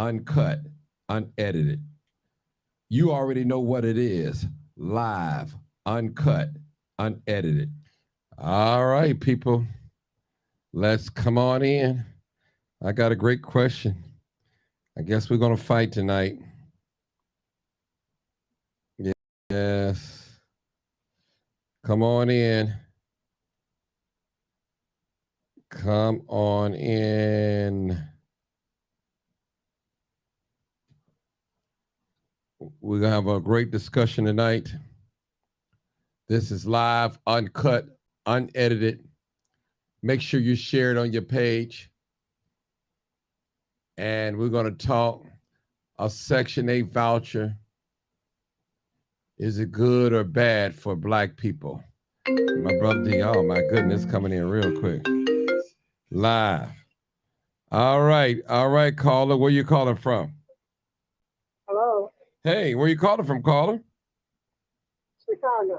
uncut, unedited. You already know what it is. Live, uncut, unedited. All right, people. Let's come on in. I got a great question. I guess we're going to fight tonight. Yes. Come on in. Come on in. We're going to have a great discussion tonight. This is live, uncut, unedited. Make sure you share it on your page. And we're going to talk a Section 8 voucher. Is it good or bad for Black people? My brother D, oh my goodness, coming in real quick. Live. All right, caller. Where you calling from? Hello. Hey, where you calling from, caller? Chicago.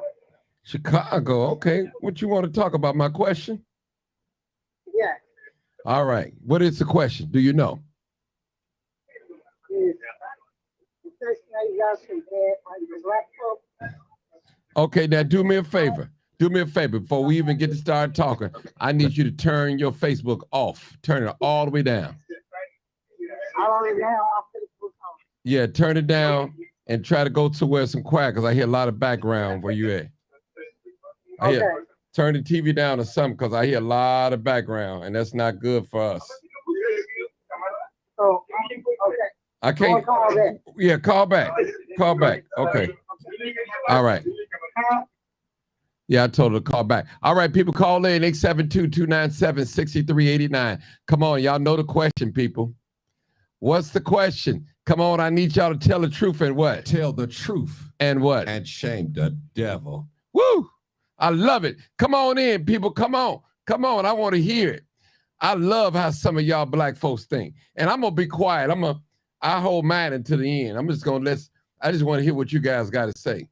Chicago, okay. What you want to talk about, my question? Yeah. All right, what is the question? Do you know? Okay, now do me a favor. Do me a favor before we even get to start talking. I need you to turn your Facebook off. Turn it all the way down. All the way down off Facebook off. Yeah, turn it down and try to go to where some quiet because I hear a lot of background where you at. Okay. Turn the TV down or something because I hear a lot of background and that's not good for us. So, okay. I can't. Call back. Yeah, call back. Call back. Okay. All right. Yeah, I told her to call back. All right, people, call in 872-297-6389. Come on, y'all know the question, people. What's the question? Come on, I need y'all to tell the truth and what? Tell the truth. And what? And shame the devil. Woo! I love it. Come on in, people. Come on. Come on. I want to hear it. I love how some of y'all Black folks think. And I'm going to be quiet. I hold mine until the end. I'm just going to I just want to hear what you guys got to say.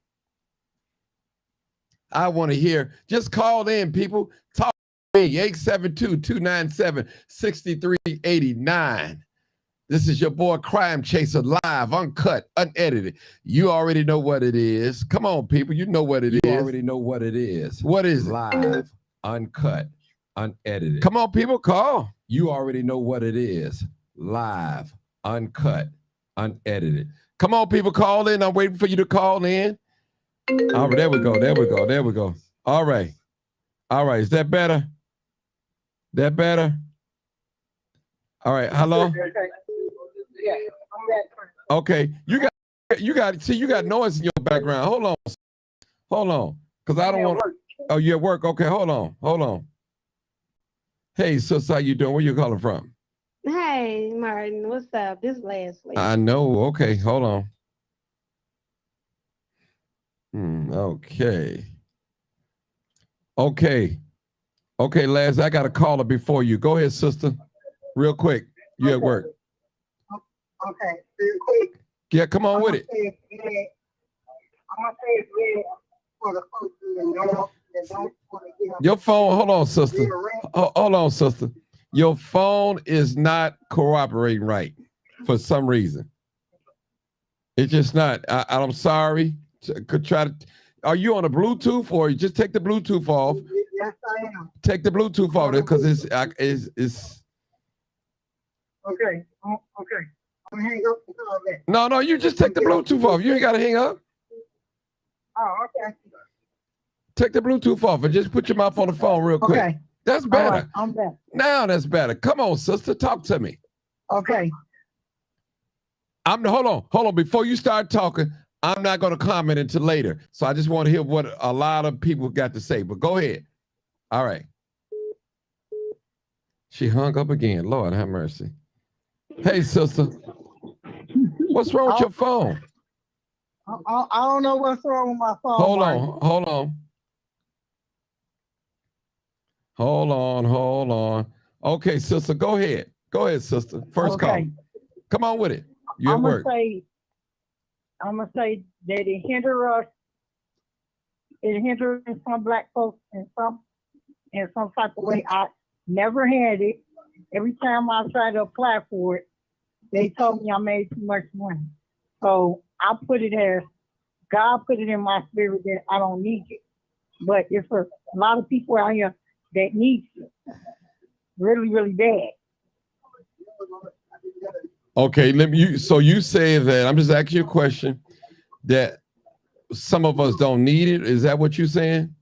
I want to hear. Just call in, people. Talk to me. 872-297-6389. This is your boy Crime Chaser, live, uncut, unedited. You already know what it is. Come on, people. You know what it is. You already know what it is. What is it? Live, uncut, unedited. Come on, people. Call. You already know what it is. Live, uncut, unedited. Come on, people. Call in. I'm waiting for you to call in. All right, there we go. There we go. There we go. All right. All right. Is that better? That better? All right. Hello? Yeah, I'm back. Okay. You got noise in your background. Hold on. Because I don't want. Oh, you're at work. Okay, hold on. Hey, sis, how you doing? Where you calling from? Hey, Martin, what's up? This is Leslie. I know. Okay, hold on. Okay. Okay, Leslie, I got a caller before you. Go ahead, sister. Real quick. You at work. Okay, real quick. Yeah, come on with it. I'm going to say it's red for the folks that don't want to get Your phone, hold on, sister. Hold on, sister. Your phone is not cooperating right for some reason. It's just not. I'm sorry. Could try to. Are you on a Bluetooth or you just take the Bluetooth off? Yes, I am. Take the Bluetooth off because it's. Okay. Okay. I'm going to hang up and call back. No, you just take the Bluetooth off. You ain't got to hang up. Oh, okay. Take the Bluetooth off and just put your mouth on the phone real quick. Okay. That's better. All right, I'm back. Now that's better. Come on, sister. Talk to me. Okay. Hold on. Before you start talking, I'm not going to comment until later. So I just want to hear what a lot of people got to say. But go ahead. All right. She hung up again. Lord have mercy. Hey, sister. What's wrong with your phone? I don't know what's wrong with my phone. Hold on. Okay, sister, go ahead. Go ahead, sister. First call. Come on with it. You at work. I'm gonna say that it hinders us. It hinders some Black folks in some type of way. I never had it. Every time I try to apply for it, They told me I made too much money. So I put it as God put it in my spirit that I don't need it. But it's a lot of people out here that need it really, really bad. Okay, let me. So you say that I'm just asking you a question that some of us don't need it. Is that what you're saying?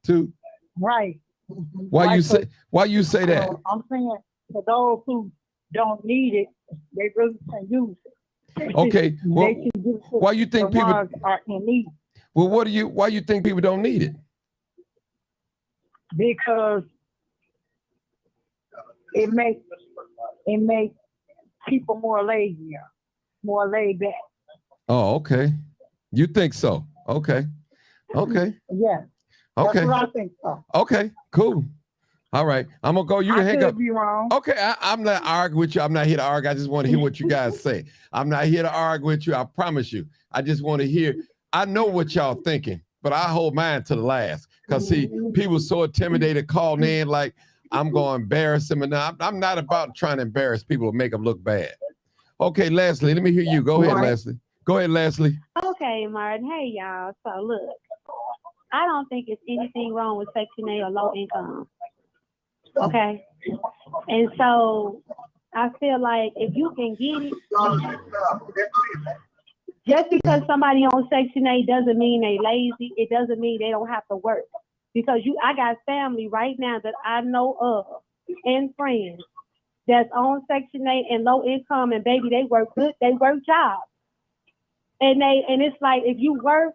Too? Right. Why you say? Why you say that? I'm saying for those who don't need it, they really can use it. Okay. Well, They can give it to why you think the people? ones are in need Well, what do you? Why you think people don't need it? because it makes people more lazy, more laid back. Oh, okay. You think so? Okay. Okay. Yeah, that's Okay. what I think so. Okay. Cool. All right. I'm gonna go. You can I hang could up. be wrong. Okay, I'm not arguing with you. I'm not here to argue. I just want to hear what you guys say. I'm not here to argue with you. I promise you. I just want to hear. I know what y'all thinking, but I hold mine to the last. Because, see, people so intimidated calling in like I'm going to embarrass them. And I'm not about trying to embarrass people or make them look bad. Okay, Leslie, let me hear you. Go ahead, Leslie. Go ahead, Leslie. Okay, Martin. Hey, y'all. So look, I don't think it's anything wrong with Section 8 or low income. Okay. And so I feel like if you can get it, just because somebody on Section 8 doesn't mean they lazy. It doesn't mean they don't have to work. Because I got family right now that I know of and friends that's on Section 8 and low income, and baby, they work good. They work jobs. And it's like if you work,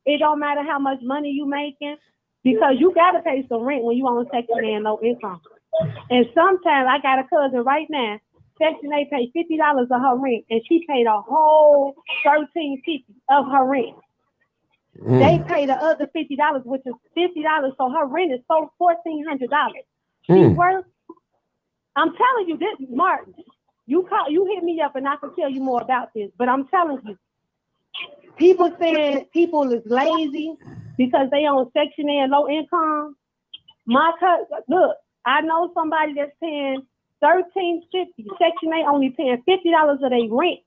it don't matter how much money you making because you gotta pay some rent when you on Section 8 and low income. And sometimes I got a cousin right now, Section 8 paid $50 of her rent, and she paid a whole $13.50 of her rent. They pay the other $50, which is $50, so her rent is so $1,400. She works. I'm telling you this, Martin. You hit me up, and I can tell you more about this. But I'm telling you, people saying people is lazy because they on Section 8 and low income. My cousin, look. I know somebody that's paying $13.50. Section 8 only paying $50 of their rent.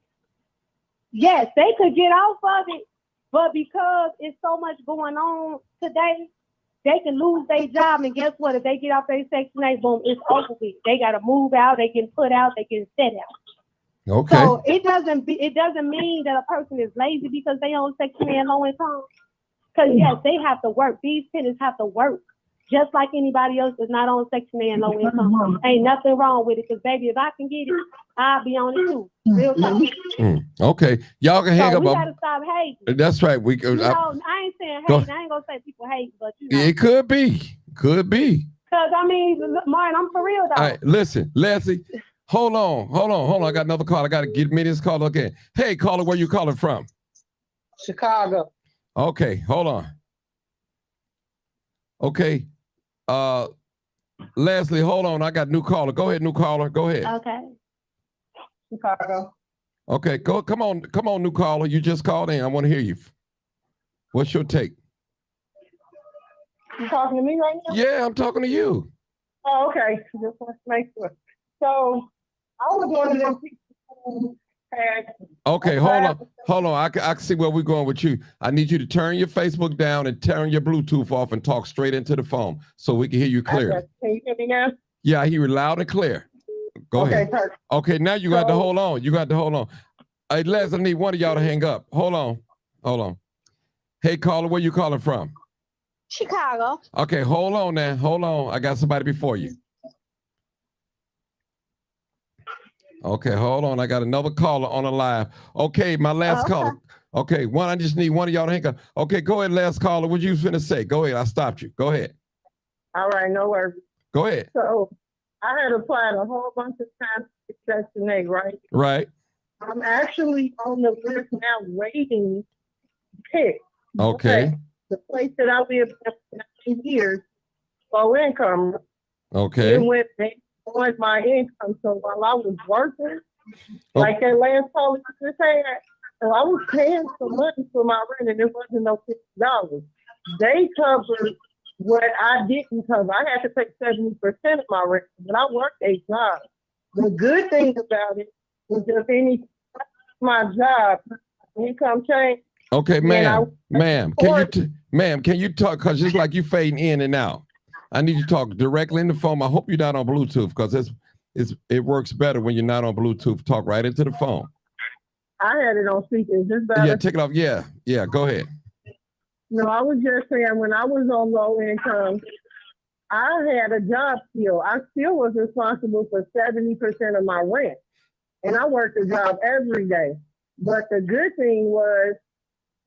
Yes, they could get off of it, but because it's so much going on today, they can lose their job. And guess what? If they get off their Section 8, boom, it's over with. They got to move out. They can put out. They can set out. Okay. So it doesn't mean that a person is lazy because they on Section 8 and low income. Because yes, they have to work. These tenants have to work. Just like anybody else that's not on Section 8 and low income. Ain't nothing wrong with it. Because, baby, if I can get it, I'll be on it too. Real talk. Okay. Y'all can hang so up. We got to stop hating. That's right. I ain't saying hate. I ain't going to say people hate, but you know. It could be. Could be. Because, I mean, Martin, I'm for real, though. All right. Listen, Leslie. Hold on. I got another call. I got to get me this call again. Hey, caller, where you calling from? Chicago. Okay. Hold on. Okay. Leslie, hold on. I got a new caller. Go ahead, new caller. Go ahead. Okay. Chicago. Okay, come on, new caller. You just called in. I want to hear you. What's your take? You talking to me right now? Yeah, I'm talking to you. Oh, okay. Just want to make sure. So I was one of them people who had. Okay, hold on. I can see where we're going with you. I need you to turn your Facebook down and turn your Bluetooth off and talk straight into the phone so we can hear you clearly. Can you hear me now? Yeah, I hear you loud and clear. Go ahead. Perfect. Okay, now you got to hold on. Hey, Les, I need one of y'all to hang up. Hold on. Hey, caller, where you calling from? Chicago. Okay, hold on now. Hold on. I got somebody before you. Okay, hold on. I got another caller on the live. Okay, my last caller. Okay, I just need one of y'all to hang up. Okay, go ahead, last caller. What you finna say? Go ahead. I stopped you. Go ahead. All right, no worries. Go ahead. So I had applied a whole bunch of times to Section 8, right? Right. I'm actually on the list now waiting to pick. Okay. The place that I lived for 9 years, low income. Okay. It went on my income. So while I was working, like that last caller just said, so I was paying some money for my rent and it wasn't no $50. They covered what I didn't cover. I had to pay 70% of my rent, but I worked 8 jobs. The good thing about it with just any my job income change. Okay, Then I ma'am, can you talk? Because it's like you fading in and out. I need you to talk directly in the phone. I hope you're not on Bluetooth because it works better when you're not on Bluetooth. Talk right into the phone. I had it on speaker. Is this Yeah, better? take it off. Yeah, go ahead. No, I was just saying when I was on low income, I had a job still. I still was responsible for 70% of my rent. And I worked a job every day. But the good thing was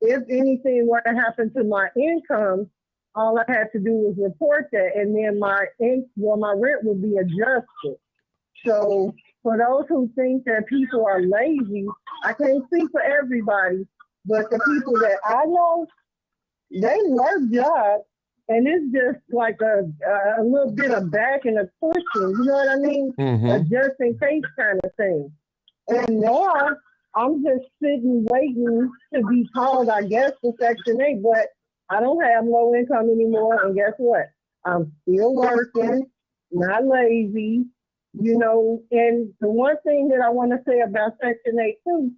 if anything were to happen to my income, all I had to do was report that and then my rent would be adjusted. So for those who think that people are lazy, I can't speak for everybody, but the people that I know, they work jobs, and it's just like a little bit of back and a pushing, you know what I mean? A just in case kind of thing. And now I'm just sitting waiting to be called, I guess, to Section 8, but I don't have low income anymore. And guess what? I'm still working, not lazy, you know. And the one thing that I want to say about Section 8 too,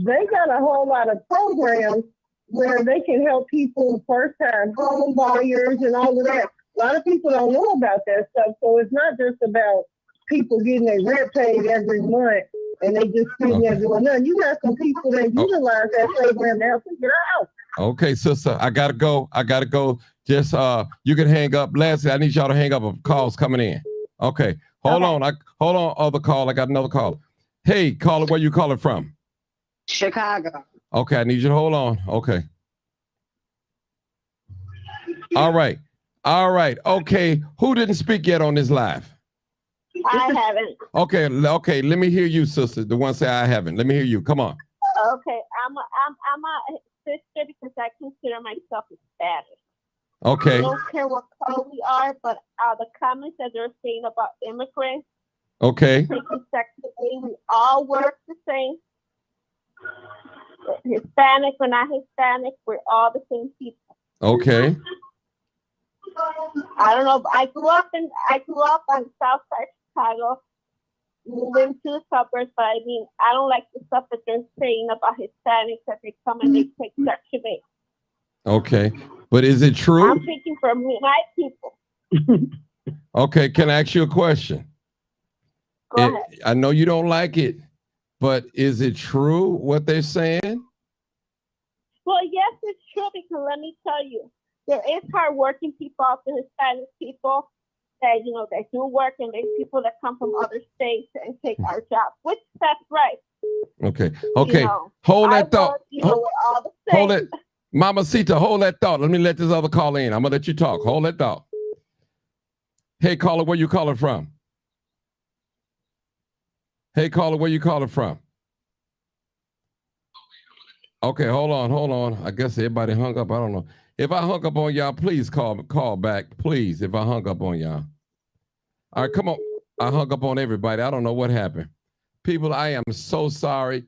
they got a whole lot of programs where they can help people first time home buyers and all of that. A lot of people don't know about that stuff. So it's not just about people getting their rent paid every month and they just sitting there doing nothing. You got some people that utilize that program to help figure it out. Okay, sister, I gotta go. Just you can hang up. Leslie, I need y'all to hang up. Calls coming in. Okay, hold on. Hold on. Other call. I got another call. Hey, caller, where you calling from? Chicago. Okay, I need you to hold on. Okay. All right. Okay. Who didn't speak yet on this live? I haven't. Okay. Let me hear you, sister. The one say I haven't. Let me hear you. Come on. Okay, I'm a sister because I consider myself Hispanic. Okay. I don't care what color we are, but the comments that they're saying about immigrants. Okay. Taking Section 8, we all work the same. Hispanic or not Hispanic, we're all the same people. Okay. I don't know. I grew up on South Side Chicago, moving to the suburbs, but I mean, I don't like the stuff that they're saying about Hispanics that they come and they take Section 8. Okay, but is it true? I'm speaking for my people. Okay, can I ask you a question? Go ahead. I know you don't like it, but is it true what they're saying? Well, yes, it's true because let me tell you, there is hardworking people out there, Hispanic people that that do work, and there's people that come from other states and take our jobs, which that's right. Okay. Hold that thought. Hold it, Mamacita. Hold that thought. Let me let this other caller in. I'm gonna let you talk. Hold that thought. Hey, caller, where you calling from? Hey, caller, where you calling from? Okay, hold on. I guess everybody hung up. I don't know. If I hung up on y'all, please call back. Please, if I hung up on y'all. All right, come on. I hung up on everybody. I don't know what happened. People, I am so sorry.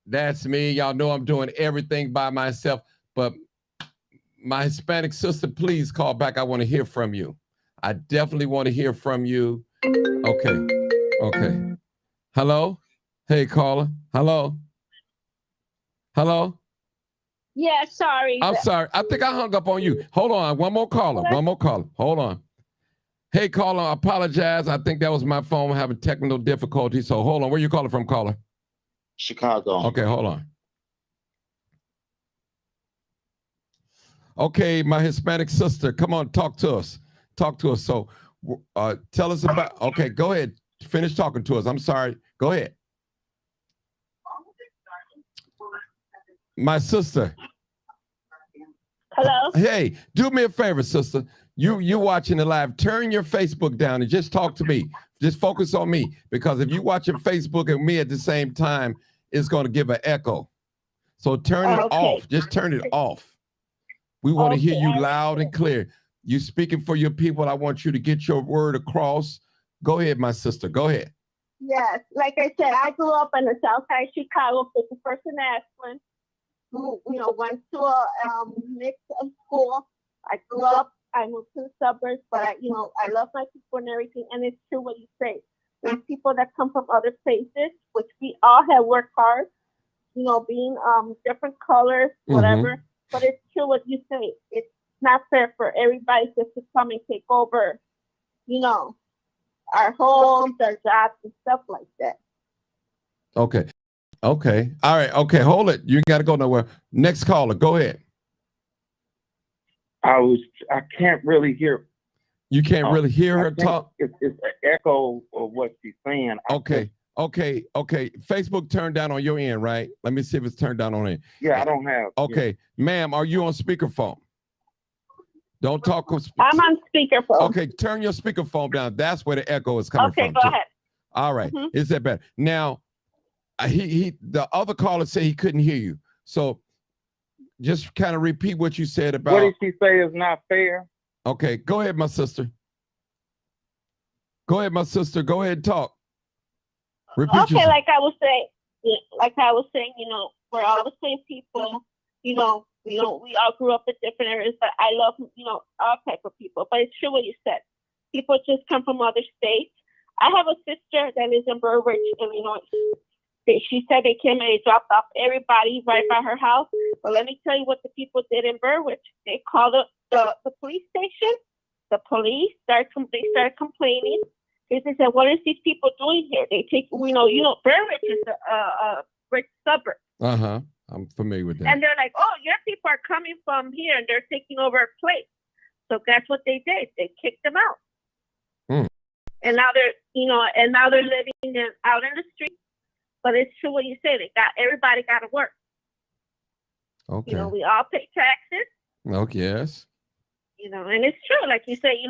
That's me. Y'all know I'm doing everything by myself. But my Hispanic sister, please call back. I want to hear from you. I definitely want to hear from you. Okay. Hello? Hey, caller. Hello? Yeah, sorry. I'm sorry. I think I hung up on you. Hold on. One more caller. Hold on. Hey, caller, I apologize. I think that was my phone having technical difficulties. So hold on. Where you calling from, caller? Chicago. Okay, hold on. Okay, my Hispanic sister, come on, talk to us. So tell us about, okay, go ahead. Finish talking to us. I'm sorry. Go ahead. My sister. Hello? Hey, do me a favor, sister. You watching the live, turn your Facebook down and just talk to me. Just focus on me, because if you watching Facebook and me at the same time, it's going to give an echo. So turn it off. Just turn it off. We want to hear you loud and clear. You speaking for your people. I want you to get your word across. Go ahead, my sister. Go ahead. Yes, like I said, I grew up in the South Side Chicago, 51st and Ashland. Went to a mix of school. I moved to the suburbs, but I love my people and everything. And it's true what you say. and people that come from other places, which we all have worked hard, being different colors, whatever. But it's true what you say. It's not fair for everybody just to come and take over, our homes, our jobs, and stuff like that. Okay. Okay. All right. Okay. Hold it. You got to go nowhere. Next caller. Go ahead. I can't really hear. You can't really hear I her think talk. It's an echo of what she's saying. Okay. Okay. Okay. Facebook turned down on your end, right? Let me see if it's turned down on it. Yeah, I don't have. Okay. Ma'am, are you on speakerphone? Don't talk. I'm on speakerphone. Okay. Turn your speakerphone down. That's where the echo is coming from. Okay, go ahead. All right. Is that better? Now, the other caller said he couldn't hear you. So just kind of repeat what you said about. What did she say is not fair? Okay, go ahead, my sister. Go ahead, my sister. Go ahead and talk. Repeat Okay, yourself. like I was saying, we're all the same people. We all grew up in different areas, but I love, all type of people. But it's true what you said. People just come from other states. I have a sister that is in Burbridge, Illinois. She said they came and they dropped off everybody right by her house. But let me tell you what the people did in Burbridge. They called the police station. The police started complaining. They said, "What is these people doing here? They take, Burbridge is a rich suburb." I'm familiar with that. And they're like, "Oh, your people are coming from here and they're taking over a place." So that's what they did. They kicked them out. And now they're living out in the street. But it's true what you say. Everybody got to work. Okay. We all pay taxes. Okay. Yes. And it's true, like you say.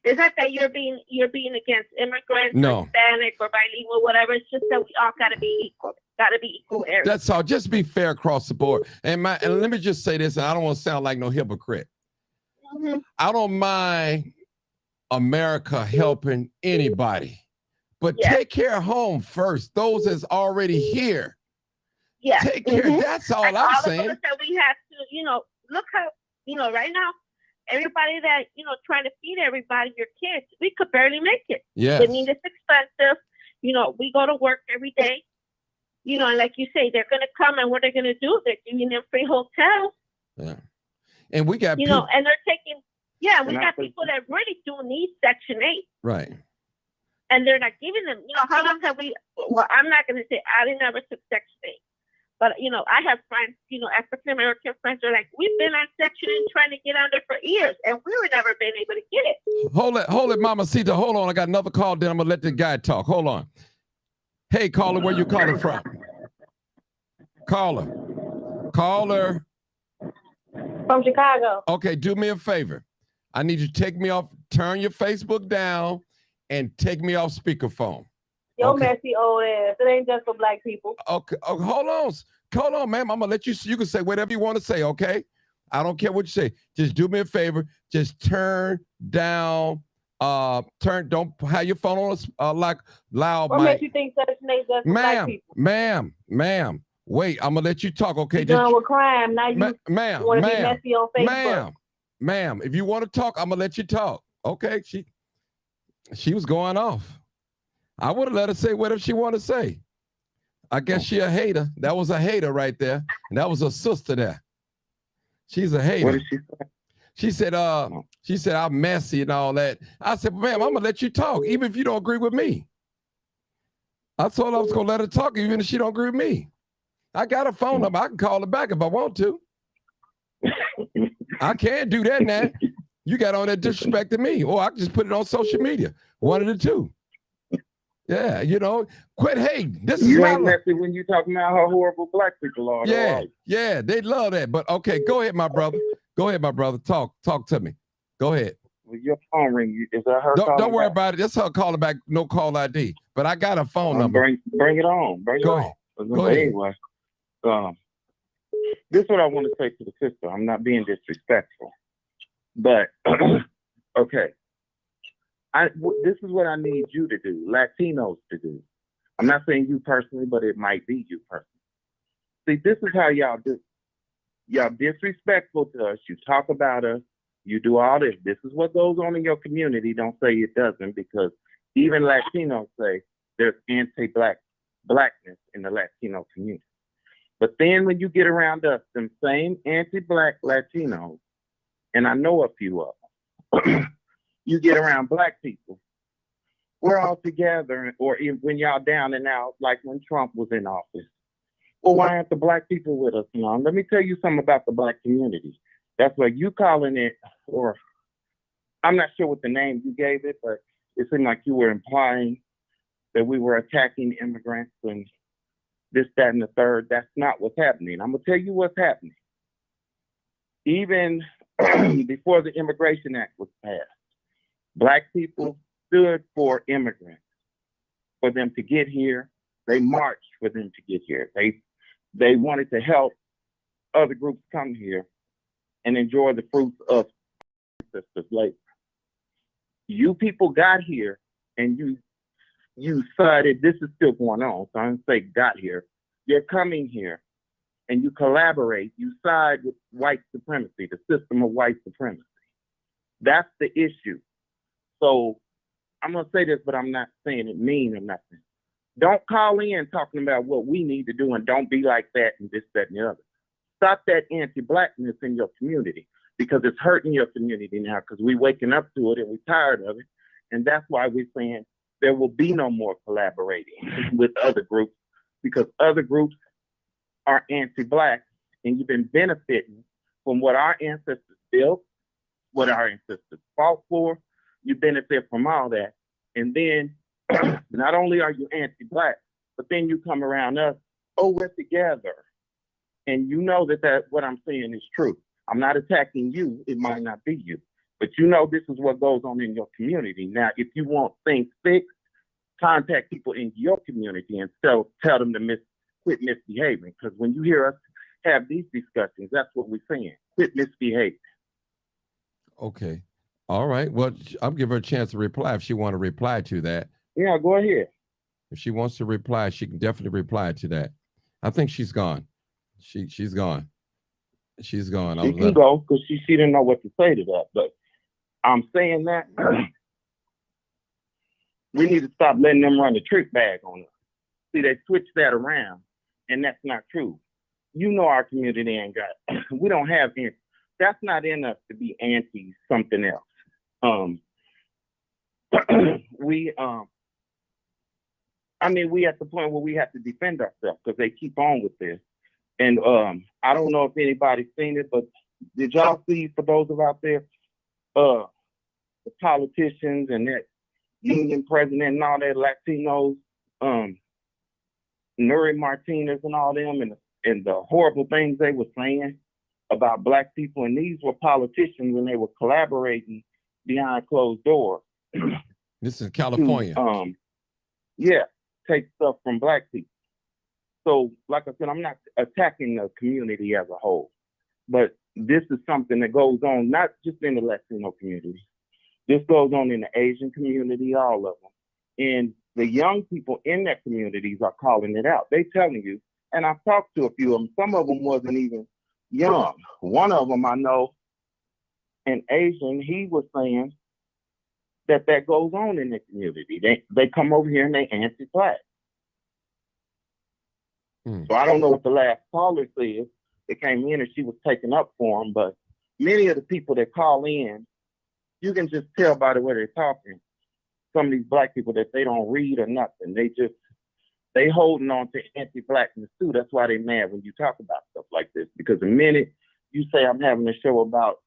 It's not that you're being against immigrants, No. or Hispanic, or bilingual, whatever. It's just that we all got to be equal. Got to be equal areas. That's all. Just be fair across the board. And let me just say this, and I don't want to sound like no hypocrite. I don't mind America helping anybody. But take care of home first. Those that's already here. Yeah. Take care. That's all I'm saying. All of us that we have to, look how, right now, everybody that, trying to feed everybody, your kids, we could barely make it. Yes. I mean, it's expensive. We go to work every day. And like you say, they're going to come, and what they're going to do, they're giving them free hotels. Yeah. And we got people, and they're taking, we got people that really do need Section 8. Right. And they're not giving them, how long have we, well, I'm not going to say I never took Section 8, but, I have friends, African-American friends are like, we've been on Section 8 trying to get on there for years, and we were never been able to get it. Hold it, Mama Cita. Hold on. I got another call, then I'm going to let the guy talk. Hold on. Hey, caller, where you calling from? Caller. From Chicago. Okay, do me a favor. I need you to take me off, turn your Facebook down, and take me off speakerphone. Your messy old ass. It ain't just for black people. Okay. Oh, hold on, ma'am. I'm gonna let you can say whatever you want to say, okay? I don't care what you say. Just do me a favor. Just turn down, don't have your phone on like loud. What makes you think Section 8 just for black people? Ma'am. Wait, I'm gonna let you talk, okay? You're done with crime. Now you want to be messy on Facebook. Ma'am, if you want to talk, I'm gonna let you talk. Okay, she was going off. I would have let her say whatever she wanted to say. I guess she a hater. That was a hater right there. And that was a sister there. She's a hater. What did she say? She said, I'm messy and all that. I said, ma'am, I'm gonna let you talk, even if you don't agree with me. I told her I was gonna let her talk, even if she don't agree with me. I got a phone number. I can call her back if I want to. I can't do that now. You got on that disrespecting me, or I can just put it on social media. One of the two. Yeah, quit hating. This is you ain't messy when you talking about how horrible black people are. Yeah, they love that. But okay, go ahead, my brother. Talk to me. Go ahead. Well, your phone ring. Is that her? Don't worry about it. That's her calling back. No call ID. But I got a phone number. Bring it on. Go ahead. Anyway, this is what I want to say to the sister. I'm not being disrespectful, but okay. This is what I need you to do, Latinos to do. I'm not saying you personally, but it might be you personally. See, this is how y'all do. Y'all disrespectful to us. You talk about us. You do all this. This is what goes on in your community. Don't say it doesn't, because even Latinos say there's blackness in the Latino community. But then when you get around us, them same anti-black Latinos, and I know a few of them, you get around black people, we're all together, or when y'all down and out, like when Trump was in office. Well, why aren't the black people with us now? Let me tell you something about the black community. That's what you calling it, or I'm not sure what the name you gave it, but it seemed like you were implying that we were attacking immigrants and this, that, and the third. That's not what's happening. I'm gonna tell you what's happening. Even before the Immigration Act was passed, black people stood for immigrants, for them to get here. They marched for them to get here. They wanted to help other groups come here and enjoy the fruits of ancestors' labor. You people got here and you decided this is still going on. So I don't say got here. You're coming here and you collaborate. You side with white supremacy, the system of white supremacy. That's the issue. So I'm gonna say this, but I'm not saying it mean or nothing. Don't call in talking about what we need to do and don't be like that and this, that, and the other. Stop that anti-blackness in your community because it's hurting your community now because we're waking up to it and we're tired of it. And that's why we're saying there will be no more collaborating with other groups because other groups are anti-black and you've been benefiting from what our ancestors built, what our ancestors fought for. You benefit from all that. And then not only are you anti-black, but then you come around us, oh, we're together. And you know that what I'm saying is true. I'm not attacking you. It might not be you. But you know this is what goes on in your community. Now, if you want things fixed, contact people in your community and tell them to quit misbehaving. Because when you hear us have these discussions, that's what we're saying. Quit misbehaving. Okay. All right. Well, I'll give her a chance to reply if she want to reply to that. Yeah, go ahead. If she wants to reply, she can definitely reply to that. I think she's gone. She's gone. She's gone. She can go because she didn't know what to say to that. But I'm saying that we need to stop letting them run the trick bag on us. See, they switched that around, and that's not true. You know our community ain't got. We don't have any. That's not in us to be anti something else. We at the point where we have to defend ourselves because they keep on with this. And I don't know if anybody's seen it, but did y'all see, for those of out there, the politicians and that union president and all that Latinos, Nuri Martinez and all them, and the horrible things they were saying about black people, and these were politicians and they were collaborating behind closed doors. This is California. Take stuff from black people. So, like I said, I'm not attacking the community as a whole, but this is something that goes on not just in the Latino community. This goes on in the Asian community, all of them. And the young people in that communities are calling it out. They telling you, and I've talked to a few of them. Some of them wasn't even young. One of them I know, an Asian, he was saying that goes on in the community. They come over here and they anti-black. So I don't know what the last caller said. It came in and she was taking up for him, but many of the people that call in, you can just tell by the way they're talking. Some of these black people that they don't read or nothing. They holding on to anti-blackness too. That's why they mad when you talk about stuff like this. Because the minute you say I'm having a show about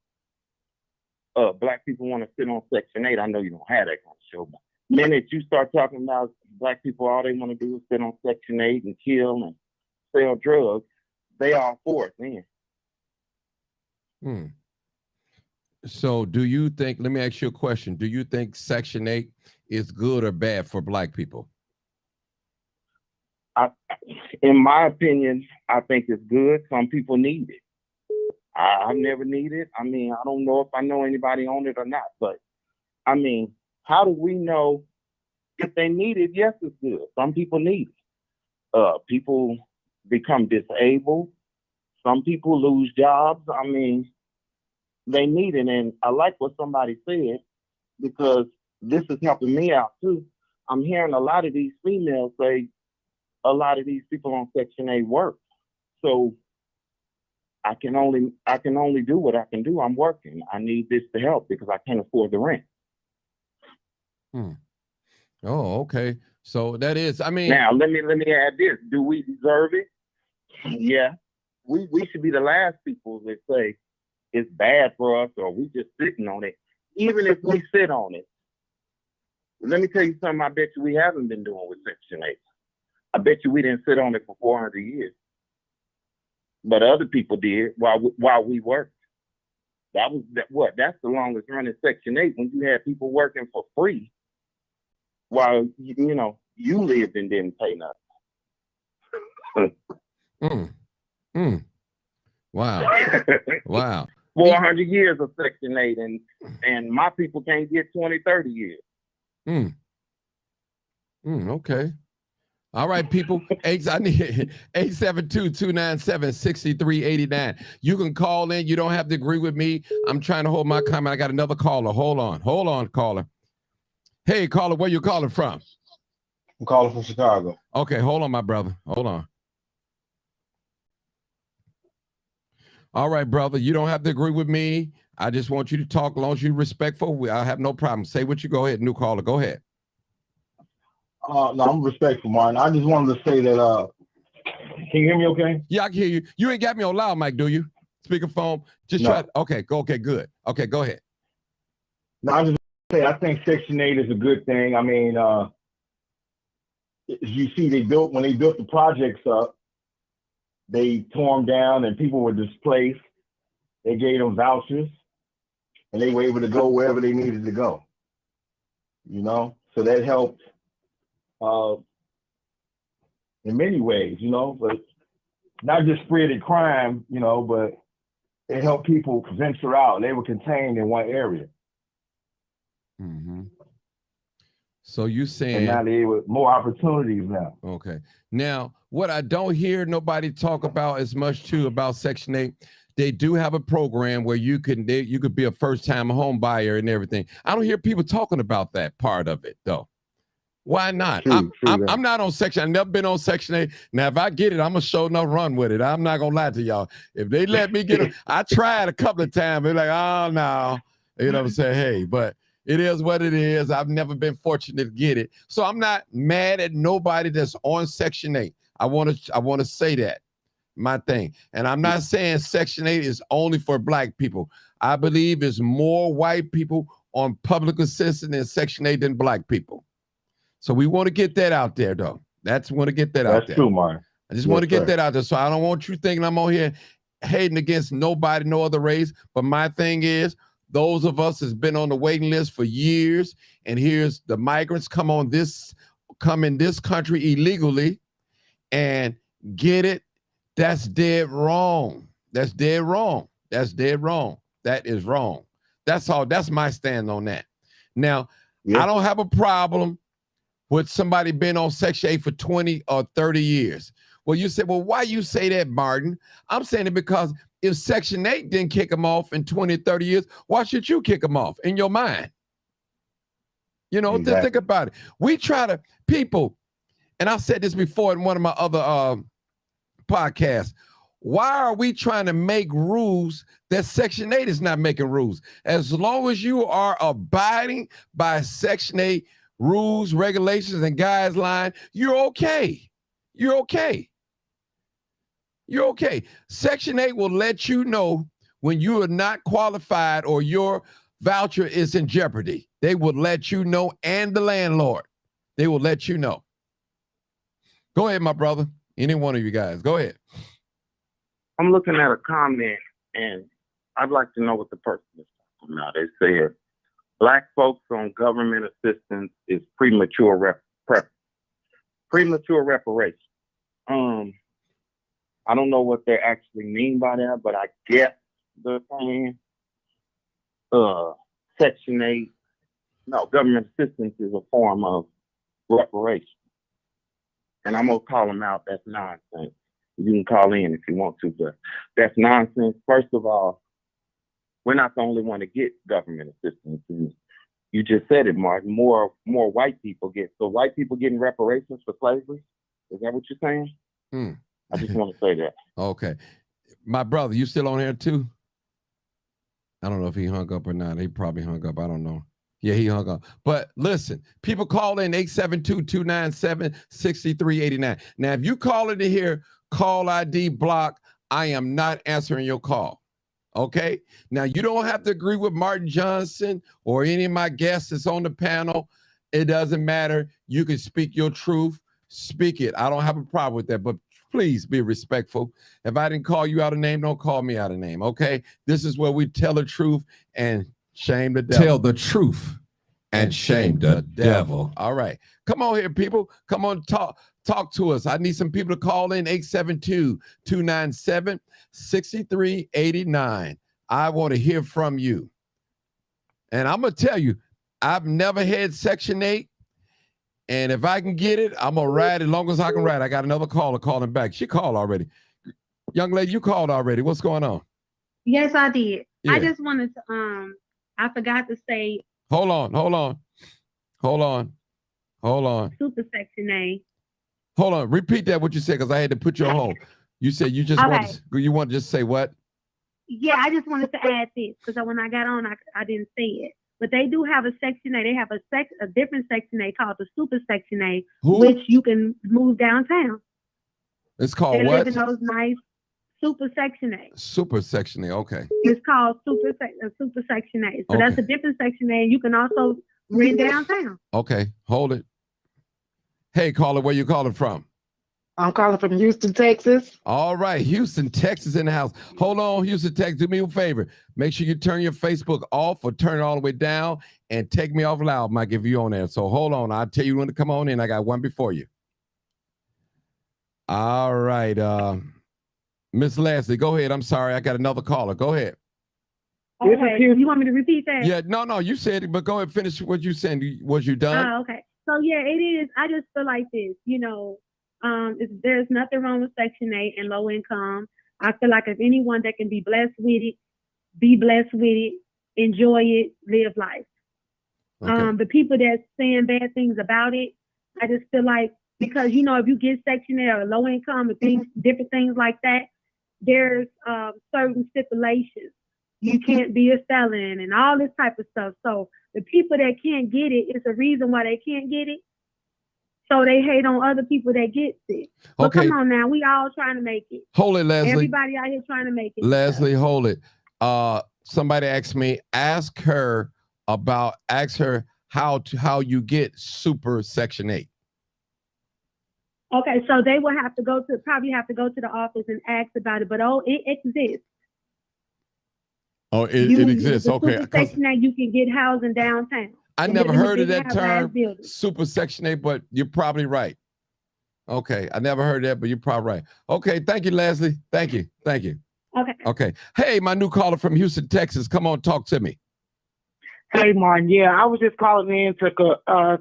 black people want to sit on Section 8, I know you don't have that kind of show. But the minute you start talking about black people, all they want to do is sit on Section 8 and kill and sell drugs, they all for it then. So do you think, let me ask you a question. Do you think Section 8 is good or bad for black people? In my opinion, I think it's good. Some people need it. I've never needed it. I mean, I don't know if I know anybody on it or not, but I mean, how do we know if they need it? Yes, it's good. Some people need it. People become disabled. Some people lose jobs. I mean, they need it. And I like what somebody said, because this is helping me out too. I'm hearing a lot of these females say a lot of these people on Section 8 work. So I can only do what I can do. I'm working. I need this to help because I can't afford the rent. Oh, okay. So that is, I mean, Now let me add this. Do we deserve it? Yeah. We should be the last people that say it's bad for us or we just sitting on it. Even if we sit on it. Let me tell you something I bet you we haven't been doing with Section 8. I bet you we didn't sit on it for 400 years. But other people did while we worked. That's the longest running Section 8 when you had people working for free while you lived and didn't pay nothing. Wow. Wow. 400 years of Section 8 and my people can't get 20, 30 years. Okay. All right, people. I need 872-297-6389. You can call in. You don't have to agree with me. I'm trying to hold my comment. I got another caller. Hold on, caller. Hey, caller, where you calling from? I'm calling from Chicago. Okay, hold on, my brother. Hold on. All right, brother. You don't have to agree with me. I just want you to talk as long as you're respectful. I have no problem. Say what you go ahead. New caller. Go ahead. No, I'm respectful, Martin. I just wanted to say that, can you hear me okay? Yeah, I can hear you. You ain't got me on loud mic, do you? Speakerphone. Just No. try. Okay, good. Okay, go ahead. No, I just say I think Section 8 is a good thing. I mean, you see, when they built the projects up, they tore them down and people were displaced. They gave them vouchers and they were able to go wherever they needed to go. So that helped in many ways, but not just spreading crime, but it helped people venture out. They were contained in one area. So you saying, and now they were more opportunities now. Okay. Now, what I don't hear nobody talk about as much too about Section 8, they do have a program where you could be a first-time home buyer and everything. I don't hear people talking about that part of it though. Why not? True, I'm not on Section. I've never been on Section 8. Now, if I get it, I'm gonna show enough run with it. I'm not gonna lie to y'all. If they let me get it, I tried a couple of times. They're like, oh no, you know what I'm saying? Hey, but it is what it is. I've never been fortunate to get it, so I'm not mad at nobody that's on Section 8. I want to say that my thing, and I'm not saying Section 8 is only for Black people. I believe it's more white people on public assistance in Section 8 than Black people. So we want to get that out there, though. That's want to get that out there. That's true, Mark. I just want to get that out there. So I don't want you thinking I'm on here hating against nobody, no other race. But my thing is, those of us has been on the waiting list for years, and here's the migrants come in this country illegally and get it. That's dead wrong. That's dead wrong. That's dead wrong. That is wrong. That's all. That's my stand on that. Now, I don't have a problem with somebody been on Section 8 for 20 or 30 years. Well, you said, well, why you say that, Martin? I'm saying it because if Section 8 didn't kick them off in 20, 30 years, why should you kick them off in your mind? Exactly. Just think about it. We try to, people, and I said this before in one of my other podcasts, why are we trying to make rules that Section 8 is not making rules? As long as you are abiding by Section 8 rules, regulations, and guidelines, you're okay. You're okay. You're okay. Section 8 will let you know when you are not qualified or your voucher is in jeopardy. They will let you know, and the landlord. They will let you know. Go ahead, my brother. Any one of you guys. Go ahead. I'm looking at a comment, and I'd like to know what the person is talking about. They said, Black folks on government assistance is premature reparation. I don't know what they actually mean by that, but I guess they're saying Section 8, government assistance is a form of reparation. And I'm going to call them out. That's nonsense. You can call in if you want to, but that's nonsense. First of all, we're not the only one to get government assistance. You just said it, Martin. More white people get. So white people getting reparations for slavery. Is that what you're saying? Hmm. I just want to say that. Okay. My brother, you still on here too? I don't know if he hung up or not. He probably hung up. I don't know. Yeah, he hung up. But listen, people call in 872-297-6389. Now, if you call into here, call ID block, I am not answering your call. Okay? Now, you don't have to agree with Martin Johnson or any of my guests that's on the panel. It doesn't matter. You can speak your truth. Speak it. I don't have a problem with that, but please be respectful. If I didn't call you out of name, don't call me out of name, okay? This is where we tell the truth and shame the devil. Tell the truth and shame the devil. All right. Come on here, people. Come on, talk to us. I need some people to call in 872-297-6389. I want to hear from you. And I'm going to tell you, I've never had Section 8. And if I can get it, I'm going to ride as long as I can ride. I got another caller calling back. She called already. Young lady, you called already. What's going on? Yes, I did. Yeah. I just wanted to, I forgot to say. Hold on. Super Section A. Hold on. Repeat that what you said, because I had to put you on hold. You said you just want to just say what? Yeah, I just wanted to add this because when I got on, I didn't say it. But they do have a Section A. They have a different Section A called the Super Section A, which you can move downtown. It's called they what? Live in those nice Super Section A. Super Section A, okay. It's called Super Section A. So that's a different Section A. You can also rent downtown. Okay, hold it. Hey, caller, where you calling from? I'm calling from Houston, Texas. All right, Houston, Texas in the house. Hold on, Houston, Texas. Do me a favor. Make sure you turn your Facebook off or turn it all the way down and take me off loud, Mike, if you're on there. So hold on. I'll tell you when to come on in. I got one before you. All right. Miss Leslie, go ahead. I'm sorry. I got another caller. Go ahead. Okay. You want me to repeat that? Yeah, no, you said it, but go ahead, finish what you said. Was you done? Okay. So yeah, it is. I just feel like this, there's nothing wrong with Section 8 and low income. I feel like if anyone that can be blessed with it, be blessed with it, enjoy it, live life. Okay. The people that's saying bad things about it, I just feel like, because, if you get Section 8 or low income and things, different things like that, there's certain stipulations. You can't be a felon and all this type of stuff. So the people that can't get it, it's a reason why they can't get it. So they hate on other people that get it. But come on now, we all trying to make it. Hold it, Leslie. Everybody out here trying to make it. Leslie, hold it. Somebody asked me, ask her how you get Super Section 8. Okay, so they will probably have to go to the office and ask about it, but it exists. Oh, it exists. Okay. Super Section 8, you can get housing downtown. I never heard of that term, Super Section 8, but you're probably right. Okay, I never heard that, but you're probably right. Okay, thank you, Leslie. Thank you. Okay. Hey, my new caller from Houston, Texas. Come on, talk to me. Hey, Martin. Yeah, I was just calling in to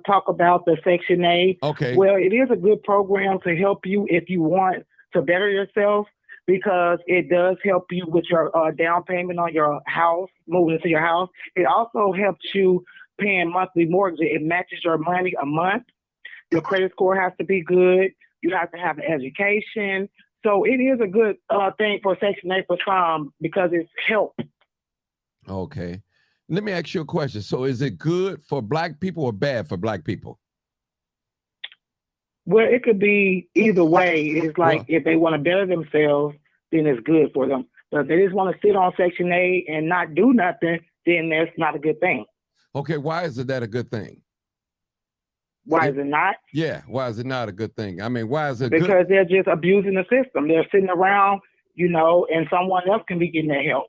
talk about the Section A. Okay. Well, it is a good program to help you if you want to better yourself, because it does help you with your down payment on your house, moving into your house. It also helps you paying monthly mortgage. It matches your money a month. Your credit score has to be good. You have to have an education. So it is a good thing for Section 8 for some, because it's help. Okay. Let me ask you a question. So is it good for Black people or bad for Black people? Well, it could be either way. It's like if they want to better themselves, then it's good for them. But if they just want to sit on Section 8 and not do nothing, then that's not a good thing. Okay, why is that a good thing? Why is it not? Yeah, why is it not a good thing? I mean, why is it because good? They're just abusing the system. They're sitting around, and someone else can be getting their help.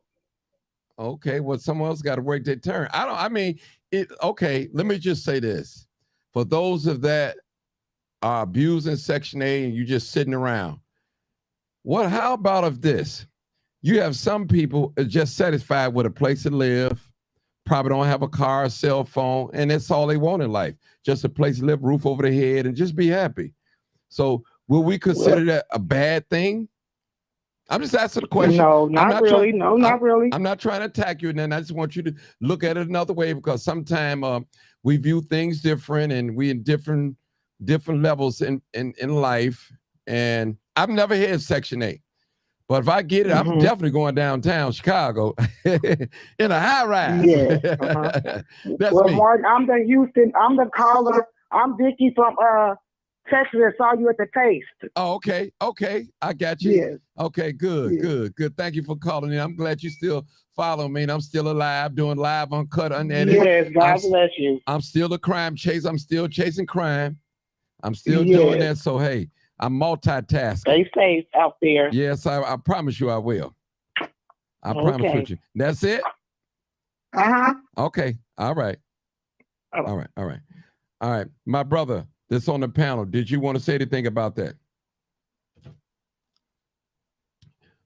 Okay, well, someone else got to work their turn. Okay, let me just say this. For those of that are abusing Section 8 and you just sitting around, how about if this? You have some people just satisfied with a place to live, probably don't have a car, a cell phone, and that's all they want in life. Just a place to live, roof over their head, and just be happy. So will we consider that a bad thing? I'm just asking the question. No, not really. No, not really. I'm not trying to attack you, and then I just want you to look at it another way, because sometimes we view things different, and we in different levels in life. And I've never had Section 8. But if I get it, I'm definitely going downtown Chicago in a high rise. Yeah. That's Well, me. Martin, I'm the Houston. I'm the caller. I'm Vicky from Texas. I saw you at the Taste. Oh, okay. I got you. Yes. Okay, good. Thank you for calling in. I'm glad you still follow me, and I'm still alive, doing live, uncut, unedited. Yes, God bless you. I'm still a crime chaser. I'm still chasing crime. I'm still doing that. So, hey, I'm multitasking. Stay safe out there. Yes, I promise you I will. I promise with you. That's it? Okay. All right. All right. My brother that's on the panel, did you want to say anything about that?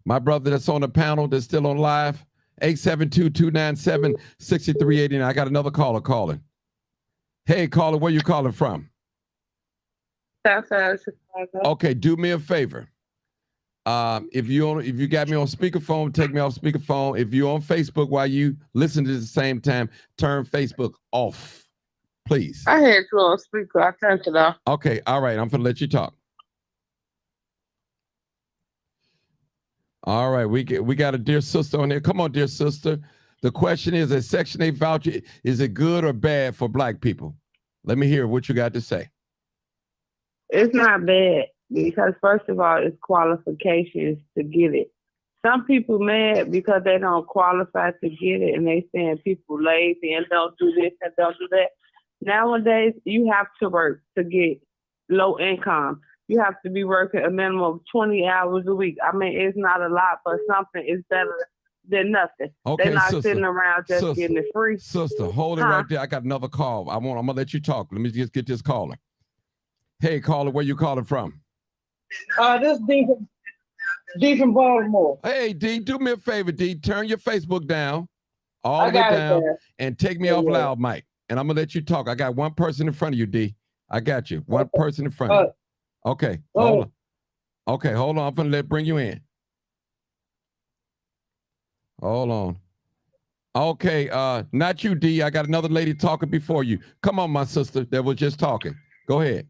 My brother that's on the panel that's still on live, 872-297-6389. I got another caller calling. Hey, caller, where you calling from? Southside Chicago. Okay, do me a favor. If you got me on speakerphone, take me off speakerphone. If you're on Facebook while you listen to the same time, turn Facebook off, please. I had you on speaker. I turned it off. Okay, all right. I'm gonna let you talk. All right, we got a dear sister on there. Come on, dear sister. The question is, a Section 8 voucher, is it good or bad for Black people? Let me hear what you got to say. It's not bad because, first of all, it's qualifications to get it. Some people mad because they don't qualify to get it, and they saying people lazy and don't do this and don't do that. Nowadays, you have to work to get low income. You have to be working a minimum of 20 hours a week. I mean, it's not a lot, but something is better than nothing. Okay, they're not sister, sitting around just getting it free. Sister, hold it right there. I got another call. I'm gonna let you talk. Let me just get this caller. Hey, caller, where you calling from? This D from Baltimore. Hey, D, do me a favor, D. Turn your Facebook down, all the way down, and take me off loud mic. And I'm gonna let you talk. I got one person in front of you, D. I got you. One person in front of you. Okay, hold on. Okay, hold on. I'm gonna bring you in. Hold on. Okay, not you, D. I got another lady talking before you. Come on, my sister that was just talking. Go ahead.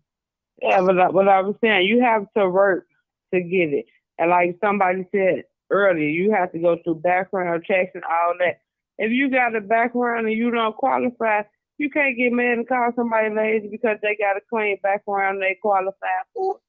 Yeah, but what I was saying, you have to work to get it. And like somebody said earlier, you have to go through background checks and all that. If you got a background and you don't qualify, you can't get mad and call somebody lazy because they got a clean background they qualify for.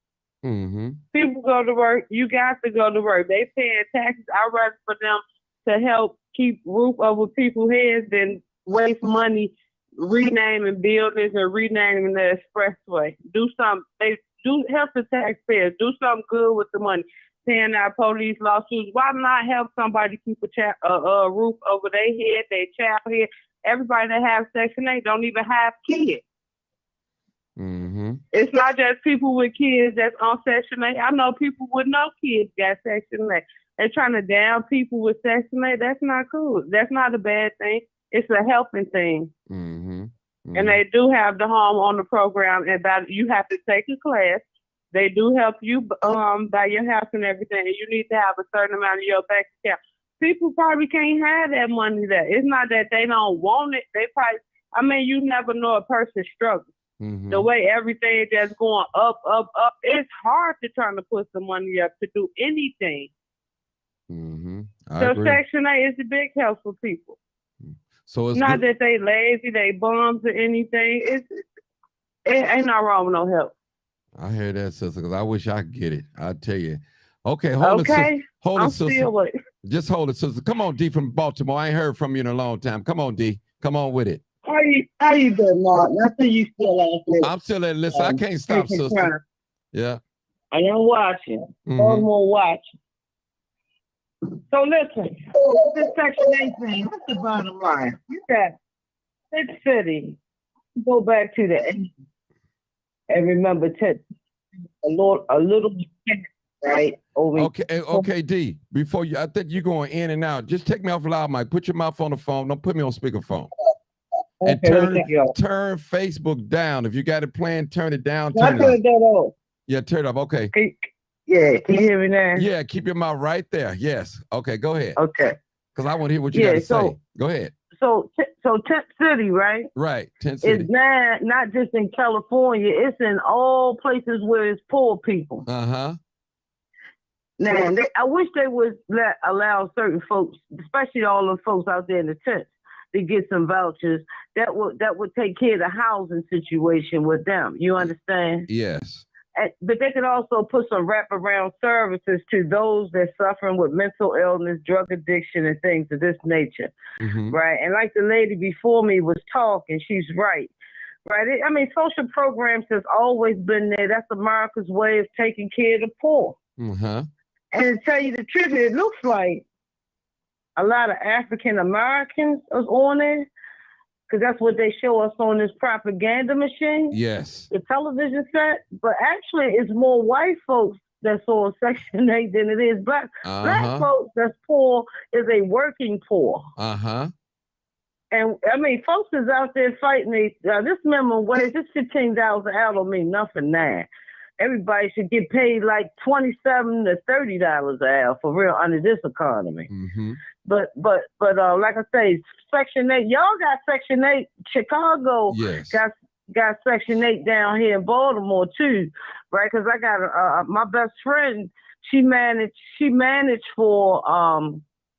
Mm-hmm. People go to work. You got to go to work. They paying taxes. I'd rather for them to help keep roof over people's heads than waste money renaming buildings and renaming the expressway. Do something. They do help the taxpayers. Do something good with the money. Paying out police lawsuits. Why not help somebody keep a roof over their head, their child head? Everybody that have Section 8 don't even have kids. Mm-hmm. It's not just people with kids that's on Section 8. I know people with no kids got Section 8. They're trying to down people with Section 8. That's not cool. That's not a bad thing. It's a helping thing. Mm-hmm. Mm-hmm. And they do have the home on the program, and you have to take a class. They do help you buy your house and everything. And you need to have a certain amount of your bank account. People probably can't have that money there. It's not that they don't want it. They probably, I mean, you never know a person's struggle. Mm-hmm. The way everything just going up, it's hard to try to put some money up to do anything. Mm-hmm. So Section 8 is a big help for people. So it's not good. that they lazy, they bums or anything. It ain't no wrong with no help. I hear that, sister, because I wish I could get it. I tell you. Okay, hold it, sister. Hold it, sister. Just hold it, sister. Come on, D from Baltimore. I ain't heard from you in a long time. Come on, D. Come on with it. How you doing, Martin? I see you still out there. I'm still at listen. I can't stop, sister. Time. Yeah. I am watching. Baltimore watching. So listen, this Section 8 thing, what's the bottom line? You got this city, go back to the 80s and remember a little right? Okay, D. Before you, I think you're going in and out. Just take me off loud mic. Put your mouth on the phone. Don't put me on speakerphone. And turn Facebook down. If you got it playing, turn it down. Turn it off. Yeah, turn it off. Okay. Yeah, can you hear me now? Yeah, keep your mouth right there. Yes. Okay, go ahead. Okay. Because I want to hear what you got to say. Go ahead. So Tent City, right? Right, Tent City. It's not just in California. It's in all places where it's poor people. Uh-huh. Now, I wish they would allow certain folks, especially all those folks out there in the tents, to get some vouchers that would take care of the housing situation with them. You understand? Yes. But they could also put some wraparound services to those that suffering with mental illness, drug addiction, and things of this nature, right? And like the lady before me was talking, she's right. Right? I mean, social programs has always been there. That's America's way of taking care of the poor. Uh-huh. And to tell you the truth, it looks like a lot of African Americans are on there, because that's what they show us on this propaganda machine. Yes. The television set. But actually, it's more white folks that's on Section 8 than it is black. Black folks that's poor is a working poor. Uh-huh. And I mean, folks is out there fighting. This minimum wage, this $15 an hour don't mean nothing now. Everybody should get paid like $27 to $30 an hour for real under this economy. But like I say, Section 8, y'all got Section 8. Chicago got Section 8 down here in Baltimore too, right? Because I got my best friend. She managed for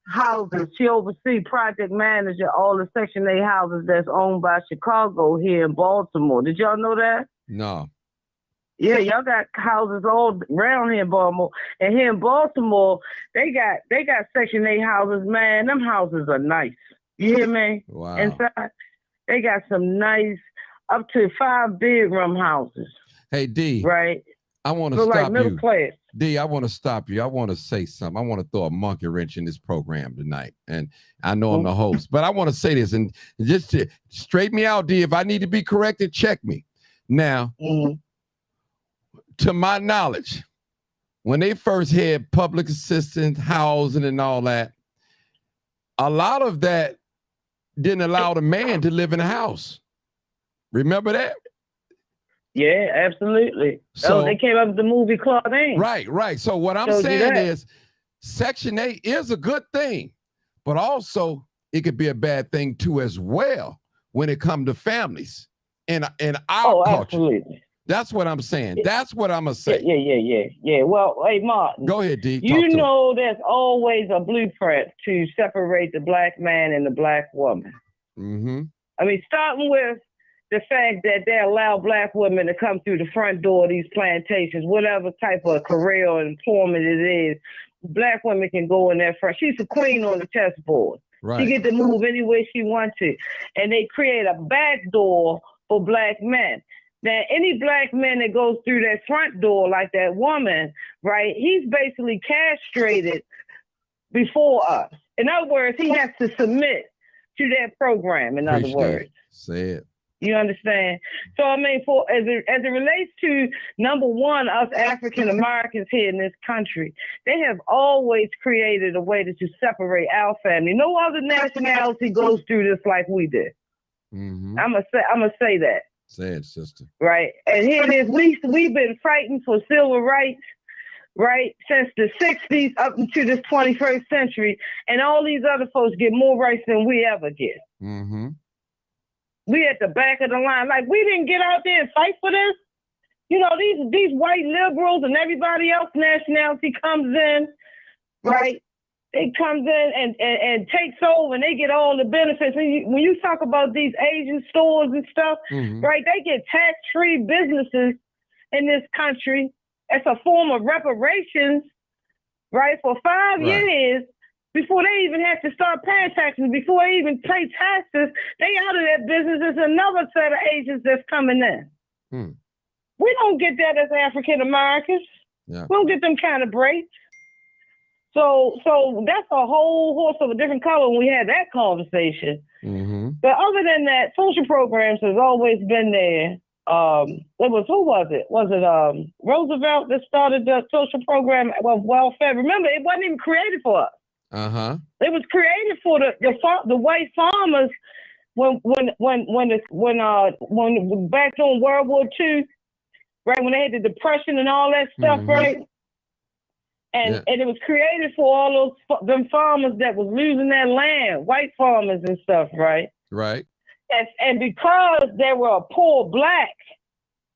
houses. She oversees project manager all the Section 8 houses that's owned by Chicago here in Baltimore. Did y'all know that? No. Yeah, y'all got houses all around here in Baltimore. And here in Baltimore, they got Section 8 houses, man. Them houses are nice. You hear me? Wow. Inside, they got some nice, up to 5 bedroom houses. Hey, D. Right? I want to So stop like middle you. class. D, I want to stop you. I want to say something. I want to throw a monkey wrench in this program tonight. And I know I'm the host, but I want to say this and just to straighten me out, D. If I need to be corrected, check me. Now, to my knowledge, when they first had public assistance, housing, and all that, a lot of that didn't allow the man to live in a house. Remember that? Yeah, absolutely. So they came up with the movie Claudine. Right. So what I'm saying is Section 8 is a good thing, but also it could be a bad thing too as well when it comes to families in our culture. Absolutely. That's what I'm saying. That's what I'm going to say. Yeah. Well, hey, Martin. Go ahead, D. You know there's always a blueprint to separate the black man and the black woman. I mean, starting with the fact that they allow black women to come through the front door of these plantations, whatever type of career or employment it is, black women can go in there front. She's a queen on the chessboard. Right. She get to move any way she wants to. And they create a back door for black men. Now, any black man that goes through that front door like that woman, right, he's basically castrated before us. In other words, he has to submit to that program, in other words. Say it. You understand? So, I mean, as it relates to, number one, us African Americans here in this country, they have always created a way to separate our family. No other nationality goes through this like we did. I'm gonna say that. Say it, sister. Right. And here it is. We've been fighting for civil rights, right, since the 60s up into this 21st century. And all these other folks get more rights than we ever get. We at the back of the line. Like, we didn't get out there and fight for this. You know, these white liberals and everybody else nationality comes in, right? It comes in and takes over, and they get all the benefits. When you talk about these Asian stores and stuff, right, they get tax-free businesses in this country. It's a form of reparations, right, for 5 years before they even have to start paying taxes, before they even pay taxes. They out of that business. There's another set of Asians that's coming in. We don't get that as African Americans. We don't get them kind of breaks. So that's a whole horse of a different color when we had that conversation. But other than that, social programs has always been there. Who was it? Was it Roosevelt that started the social program of welfare? Remember, it wasn't even created for us. It was created for the white farmers when back during World War II, right, when they had the Depression and all that stuff, right? And it was created for all them farmers that was losing their land, white farmers and stuff, right? Right. And because they were a poor black,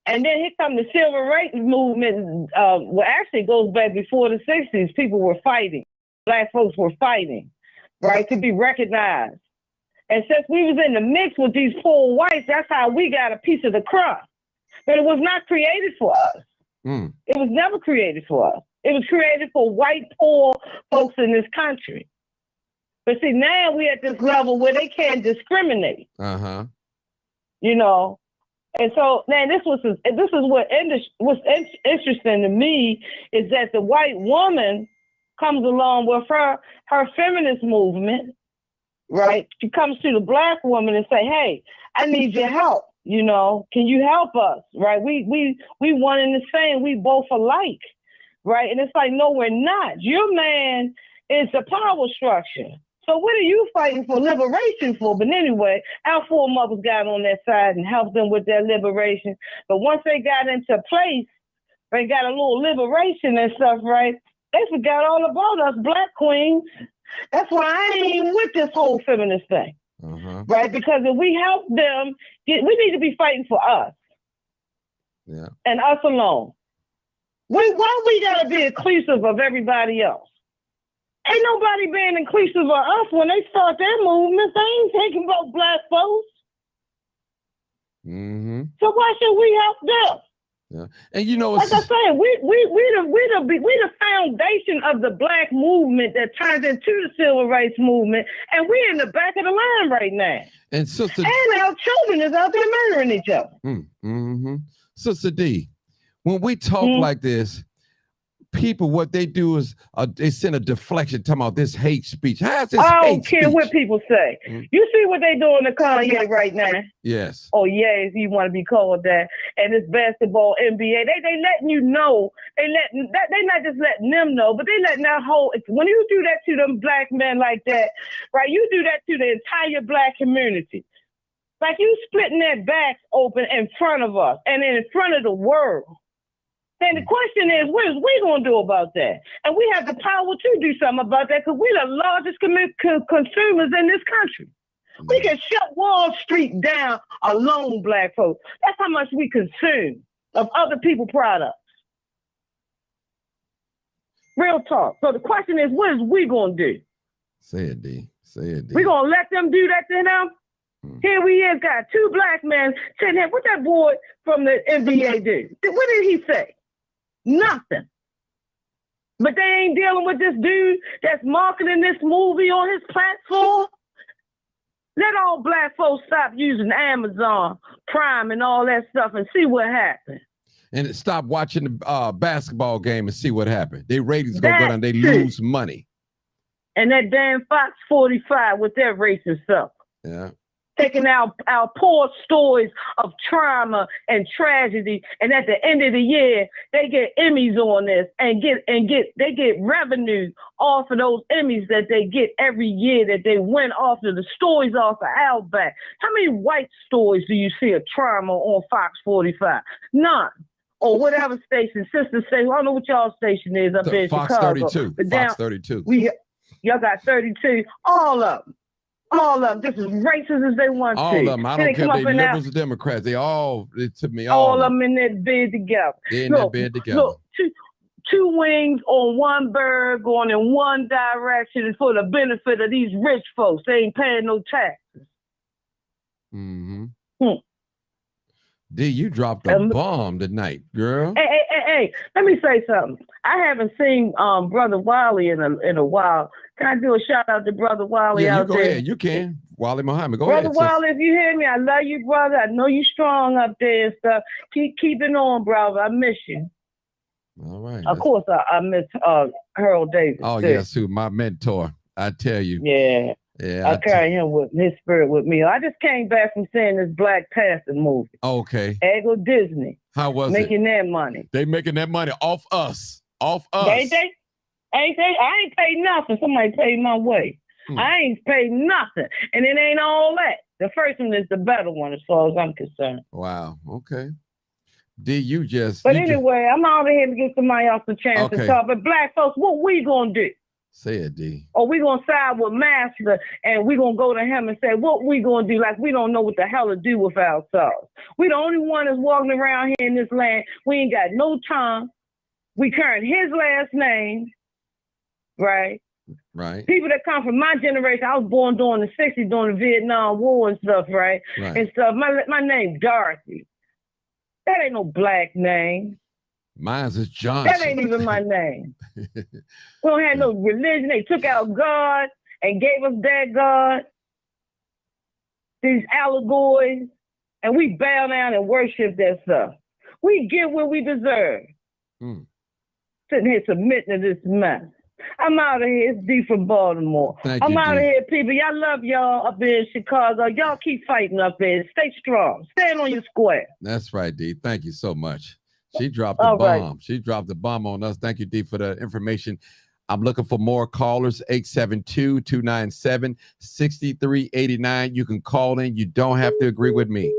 and then here come the civil rights movement. Well, actually, it goes back before the 60s. People were fighting. Black folks were fighting, right, to be recognized. And since we was in the mix with these poor whites, that's how we got a piece of the crust. But it was not created for us. It was never created for us. It was created for white poor folks in this country. But see, now we at this level where they can't discriminate. You know, and so now this is what's interesting to me is that the white woman comes along with her feminist movement, right? She comes to the black woman and say, "Hey, I need your help. You know, can you help us? Right? We one and the same. We both alike, right?" And it's like, no, we're not. Your man is the power structure. So what are you fighting for liberation for? But anyway, our foremothers got on their side and helped them with their liberation. But once they got into place, they got a little liberation and stuff, right? They forgot all about us black queens. That's why I ain't even with this whole feminist thing. Right? Because if we help them, we need to be fighting for us. Yeah. And us alone. Why we gotta be inclusive of everybody else? Ain't nobody being inclusive of us when they start their movement. They ain't thinking about black folks. So why should we help them? Yeah. And you know, like I said, we the foundation of the black movement that turns into the civil rights movement, and we're in the back of the line right now. And Sister, and our children is out there murdering each other. Sister D, when we talk like this, people, what they do is they send a deflection talking about this hate speech. How's this I hate don't care speech? what people say. You see what they doing to Kanye right now? Yes. Oh yeah, if you want to be called that. And this basketball NBA, they letting you know. They not just letting them know, but they letting that whole. When you do that to them black men like that, right? You do that to the entire black community. Like you splitting their backs open in front of us and in front of the world. And the question is, what is we going to do about that? And we have the power to do something about that because we're the largest consumers in this country. We can shut Wall Street down alone, black folks. That's how much we consume of other people's products. Real talk. So the question is, what is we going to do? Say it, D. Say it, D. We going to let them do that to them? Here we is, got two black men sitting here. What that boy from the NBA do? What did he say? Nothing. But they ain't dealing with this dude that's marketing this movie on his platform. Let all black folks stop using Amazon Prime and all that stuff and see what happens. And stop watching the basketball game and see what happened. Their ratings go down, they lose money. And that damn Fox 45 with their racist stuff. Yeah. Taking our poor stories of trauma and tragedy, and at the end of the year, they get Emmys on this and they get revenue off of those Emmys that they get every year that they win off of the stories off of Outback. How many white stories do you see of trauma on Fox 45? None. Or whatever station, sister station. I don't know what y'all station is up there in Fox Chicago. 32. But Fox 32. Y'all got 32. All of them. All of them, just as racist as they want all to. All of them. I don't care if they liberals or Democrats. They all, to me, all of them in that bed together. They're in that bed together. Look, two wings on one bird going in one direction for the benefit of these rich folks. They ain't paying no taxes. D, you dropped a bomb tonight, girl. Hey, let me say something. I haven't seen Brother Wiley in a while. Can I do a shout out to Brother Wiley out there? Go ahead. You can. Wally Muhammad, go Brother ahead. Brother Wiley, if you hear me, I love you, brother. I know you strong up there and stuff. Keep it on, brother. I miss you. All right. Of course, I miss Harold Davis. Oh, too. yes, who my mentor. I tell you. Yeah. Yeah, I carry him with his spirit with me. I just came back from seeing this Black Panther movie. Okay. Ego Disney. How was making that money? They making that money off us. Off us. Ain't they? I ain't paid nothing. Somebody paid my way. I ain't paid nothing. And it ain't all that. The first one is the better one as far as I'm concerned. Wow. Okay. D, you just. But you anyway, I'm out of here to give somebody else a chance Okay. to talk. But black folks, what we gonna do? Say it, D. Or we gonna side with Master and we gonna go to him and say, what we gonna do? Like we don't know what the hell to do with ourselves. We the only one that's walking around here in this land. We ain't got no tongue. We carrying his last name, right? Right. People that come from my generation, I was born during the 60s, during the Vietnam War and stuff, right? And stuff. My name's Dorothy. That ain't no black name. Mine's is Johnson. That ain't even my name. We don't have no religion. They took out God and gave us that God, these allegories, and we bow down and worship that stuff. We get what we deserve. Sitting here submitting to this mess. I'm out of here. It's D from Baltimore. I'm out of here, people. Y'all love y'all up there in Chicago. Y'all keep fighting up there. Stay strong. Stand on your square. That's right, D. Thank you so much. She dropped the bomb. Right. She dropped the bomb on us. Thank you, D, for the information. I'm looking for more callers, 872-297-6389. You can call in. You don't have to agree with me.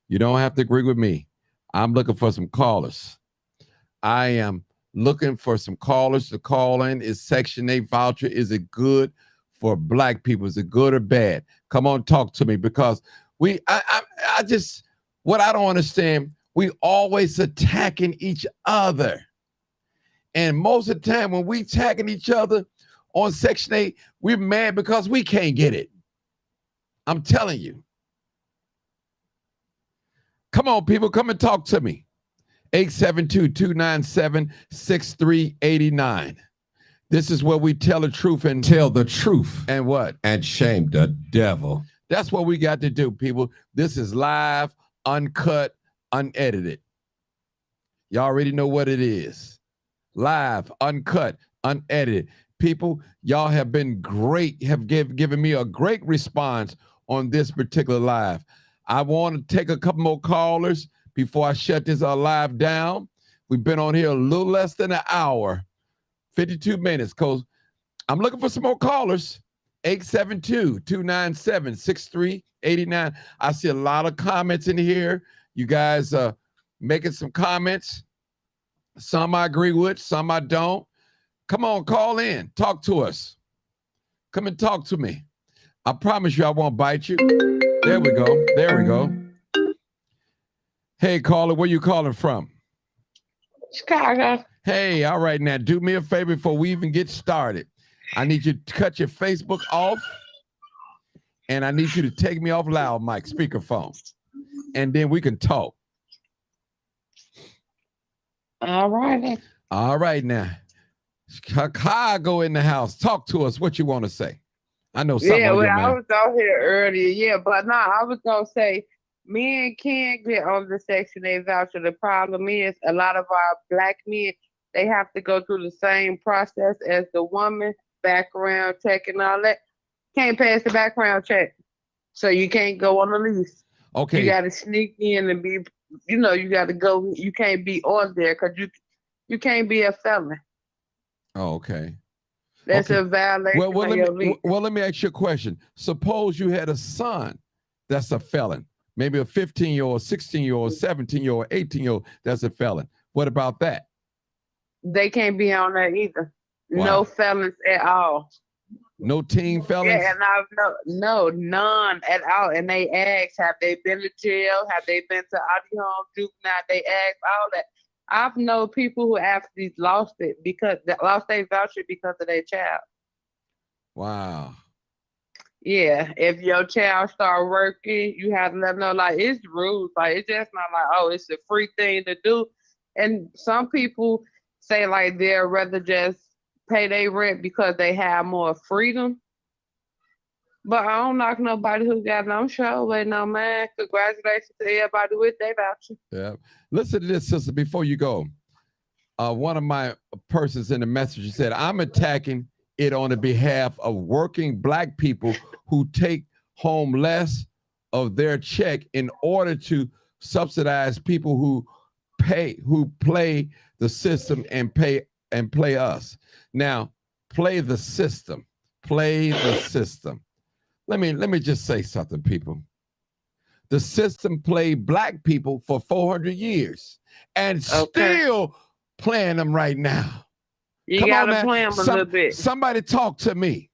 You don't have to agree with me. I'm looking for some callers. I am looking for some callers to call in. Is Section 8 voucher, is it good for black people? Is it good or bad? Come on, talk to me, because I just, what I don't understand, we always attacking each other. And most of the time when we attacking each other on Section 8, we're mad because we can't get it. I'm telling you. Come on, people, come and talk to me. 872-297-6389. This is where we tell the truth and tell the truth. And what? And shame the devil. That's what we got to do, people. This is live, uncut, unedited. Y'all already know what it is. Live, uncut, unedited. People, y'all have been great, have given me a great response on this particular live. I want to take a couple more callers before I shut this live down. We've been on here a little less than an hour, 52 minutes, because I'm looking for some more callers. 872-297-6389. I see a lot of comments in here. You guys making some comments. Some I agree with, some I don't. Come on, call in. Talk to us. Come and talk to me. I promise you I won't bite you. There we go. There we go. Hey, caller, where you calling from? Chicago. Hey, all right, now do me a favor before we even get started. I need you to cut your Facebook off, and I need you to take me off loud mic, speakerphone, and then we can talk. All right. All right, now. Chicago in the house. Talk to us. What you want to say? I know something. Yeah, well, I was out here earlier. Yeah, but no, I was going to say, men can't get on the Section 8 voucher. The problem is a lot of our black men, they have to go through the same process as the woman, background check and all that. Can't pass the background check. So you can't go on the list. Okay. You got to sneak in and be, you got to go. You can't be on there because you can't be a felon. Oh, okay. That's a violation of your lease. Well, let me ask you a question. Suppose you had a son that's a felon. Maybe a 15-year-old, 16-year-old, 17-year-old, 18-year-old that's a felon. What about that? They can't be on there either. Wow. No felons at all. No teen felons? Yeah, and none at all. And they ask, have they been to jail? Have they been to Audi home, juvenile? They ask all that. I've known people who actually lost their voucher because of their child. Wow. Yeah, if your child start working, you have to let them know, like, it's rules. Like, it's just not like, oh, it's a free thing to do. And some people say, like, they'd rather just pay their rent because they have more freedom. But I don't knock nobody who got no show, but no, man, congratulations to everybody with their voucher. Yeah. Listen to this, sister, before you go. One of my persons in the message said, I'm attacking it on the behalf of working black people who take home less of their check in order to subsidize people who play the system and play us. Now, play the system. Play the system. Let me just say something, people. the system played black people for 400 years and still playing them right now. You gotta play them a little bit. Somebody talk to me.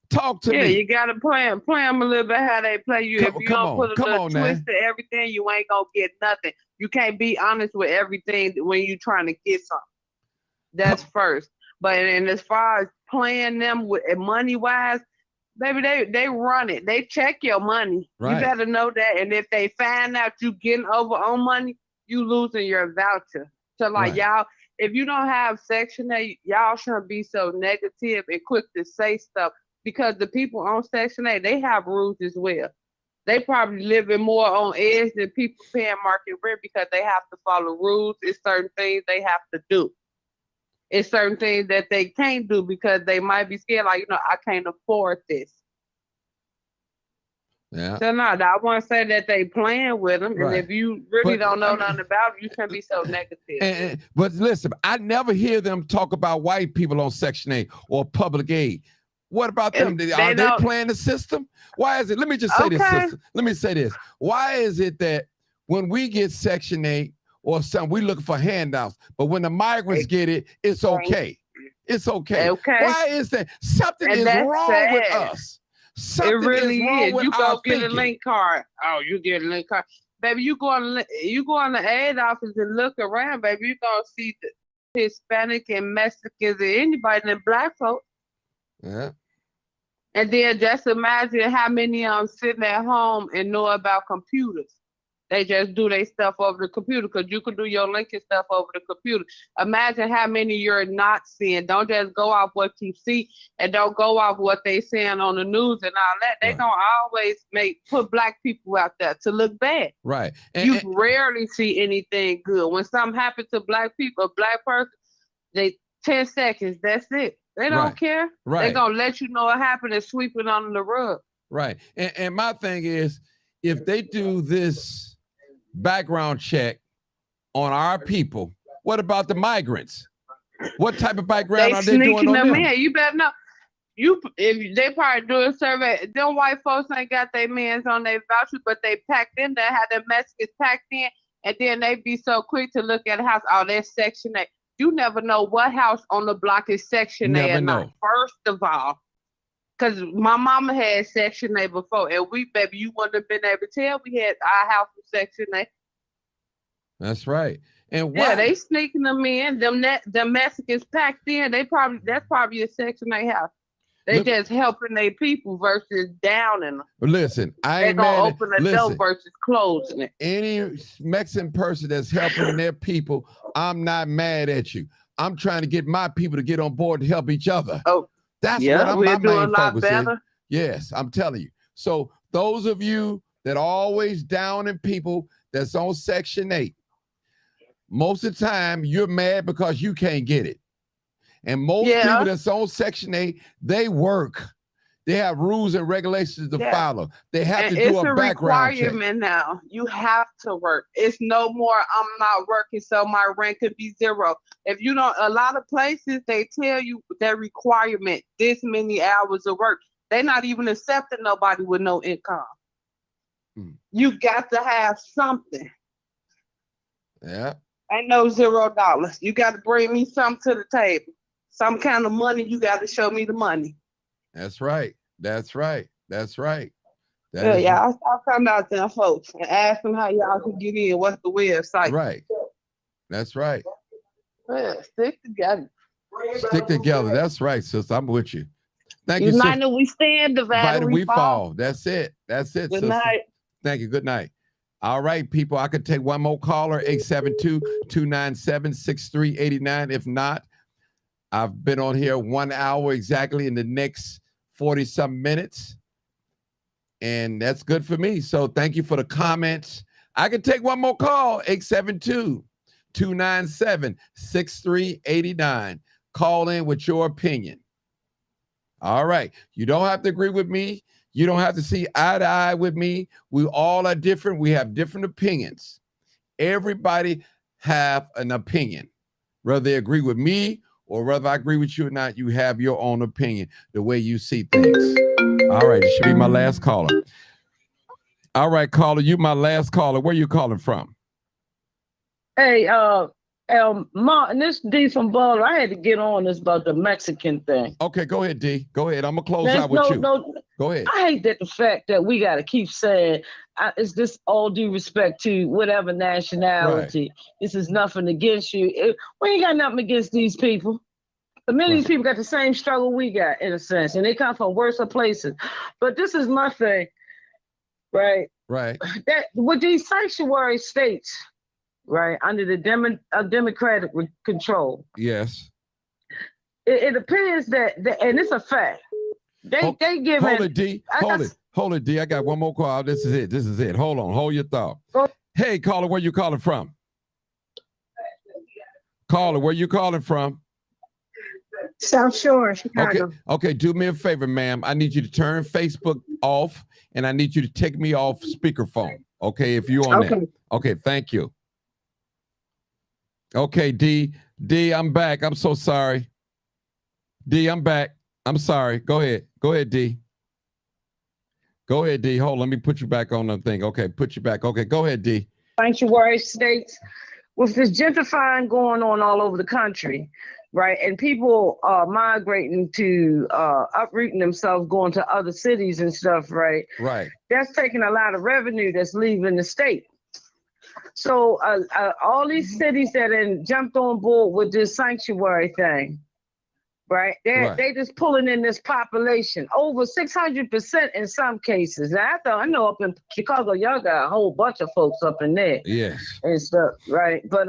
Talk to me. Yeah, you gotta play them a little bit how they play you. If you don't put a little twist to everything, you ain't gonna get nothing. You can't be honest with everything when you're trying to get something. That's first. But and as far as playing them with money wise, baby, they run it. They check your money. Right. You better know that. And if they find out you getting over on money, you losing your voucher. So like y'all, if you don't have Section 8, y'all shouldn't be so negative and quick to say stuff, because the people on Section 8, they have rules as well. They probably living more on edge than people paying market rent because they have to follow rules. It's certain things they have to do. It's certain things that they can't do because they might be scared, like, I can't afford this. Yeah. So no, I want to say that they playing with them, and if you really don't know nothing about it, you shouldn't be so negative. But listen, I never hear them talk about white people on Section 8 or public aid. What about them? Are they playing the system? Why is it? Let me just say this, sister. Let me say this. Why is it that when we get Section 8 or something, we look for handouts, but when the migrants get it, it's okay. It's okay. Why is that? Something is wrong with us. Something it really is wrong with you our go get thinking. a link card. Oh, you get a link card. Baby, you go in the aid office and look around, baby. You're going to see the Hispanic and Mexicans and anybody and black folks. Yeah. And then just imagine how many sitting at home and know about computers. They just do their stuff over the computer because you can do your linking stuff over the computer. Imagine how many you're not seeing. Don't just go off what you see and don't go off what they saying on the news and all that. They don't always put black people out there to look bad. Right. You rarely see anything good. When something happens to black people, a black person, they 10 seconds, that's it. They don't care. Right. They're going to let you know what happened and sweep it under the rug. Right. And my thing is, if they do this background check on our people, what about the migrants? What type of background are they doing on them? You better know. If they probably do a survey, them white folks ain't got their mans on their vouchers, but they packed in there, had their Mexicans packed in, and then they be so quick to look at the house. Oh, that's Section 8. You never know what house on the block is Section 8 or not, first of all. Because my mama had Section 8 before, and baby, you wouldn't have been able to tell we had our house was Section 8. That's right. And yeah, they sneaking them in. Them Mexicans packed in. That's probably a Section 8 house. They just helping their people versus downing them. Listen, I ain't mad. They gonna mad open the door versus closing it. Any Mexican person that's helping their people, I'm not mad at you. I'm trying to get my people to get on board to help each other. Oh, that's what my main focus is. Yes, I'm telling you. So those of you that are always downing people that's on Section 8, most of the time you're mad because you can't get it. And most people that's on Section 8, they work. They have rules and regulations to follow. They have to do a background check. It's a requirement now. You have to work. It's no more, I'm not working, so my rent could be zero. If you don't, a lot of places, they tell you their requirement, this many hours of work. They're not even accepting nobody with no income. You got to have something. Yeah. Ain't no $0. You got to bring me something to the table. Some kind of money, you got to show me the money. That's right. That's right. That's right. Y'all stop coming out there, folks, and ask them how y'all can get in. What's the website? Right. That's right. Yeah, stick together. Stick together. That's right, sister. I'm with you. Thank you, United we stand, divided we fall. That's it. That's it, Good sister. night. Thank you. Good night. All right, people. I could take one more caller, 872-297-6389. If not, I've been on here 1 hour exactly in the next 40-some minutes. And that's good for me. So thank you for the comments. I can take one more call, 872-297-6389. Call in with your opinion. All right. You don't have to agree with me. You don't have to see eye to eye with me. We all are different. We have different opinions. Everybody have an opinion. Whether they agree with me or whether I agree with you or not, you have your own opinion, the way you see things. All right, it should be my last caller. All right, caller, you my last caller. Where you calling from? Hey, Martin, this D from Baller. I had to get on this about the Mexican thing. Okay, go ahead, D. Go ahead. I'm gonna close There's out with you. Go ahead. I hate that the fact that we got to keep saying, is this all due respect to whatever nationality? Right. This is nothing against you. We ain't got nothing against these people. Many of these people got the same struggle we got, in a sense, and they come from worse places. But this is my thing, right? Right. That with these sanctuary states, right, under the democratic control. Yes. It appears that, and it's a fact. They give hold it, D. Hold it, D. I got one more call. This is it. Hold on. Hold your thought. Hey, caller, where you calling from? Caller, where you calling from? South Shore, Chicago. Okay. Do me a favor, ma'am. I need you to turn Facebook off, and I need you to take me off speakerphone. Okay, if you're on there. Okay, thank you. Okay, D, I'm back. I'm so sorry. D, I'm back. I'm sorry. Go ahead, D. Go ahead, D. Hold on, let me put you back on the thing. Okay, put you back. Okay, go ahead, D. Sanctuary states, with this gentrifying going on all over the country, right? And people are migrating to uprooting themselves, going to other cities and stuff, right? Right. That's taking a lot of revenue that's leaving the state. So all these cities that jumped on board with this sanctuary thing, right? They just pulling in this population over 600% in some cases. Now I know up in Chicago, y'all got a whole bunch of folks up in there. Yes. And stuff, right? But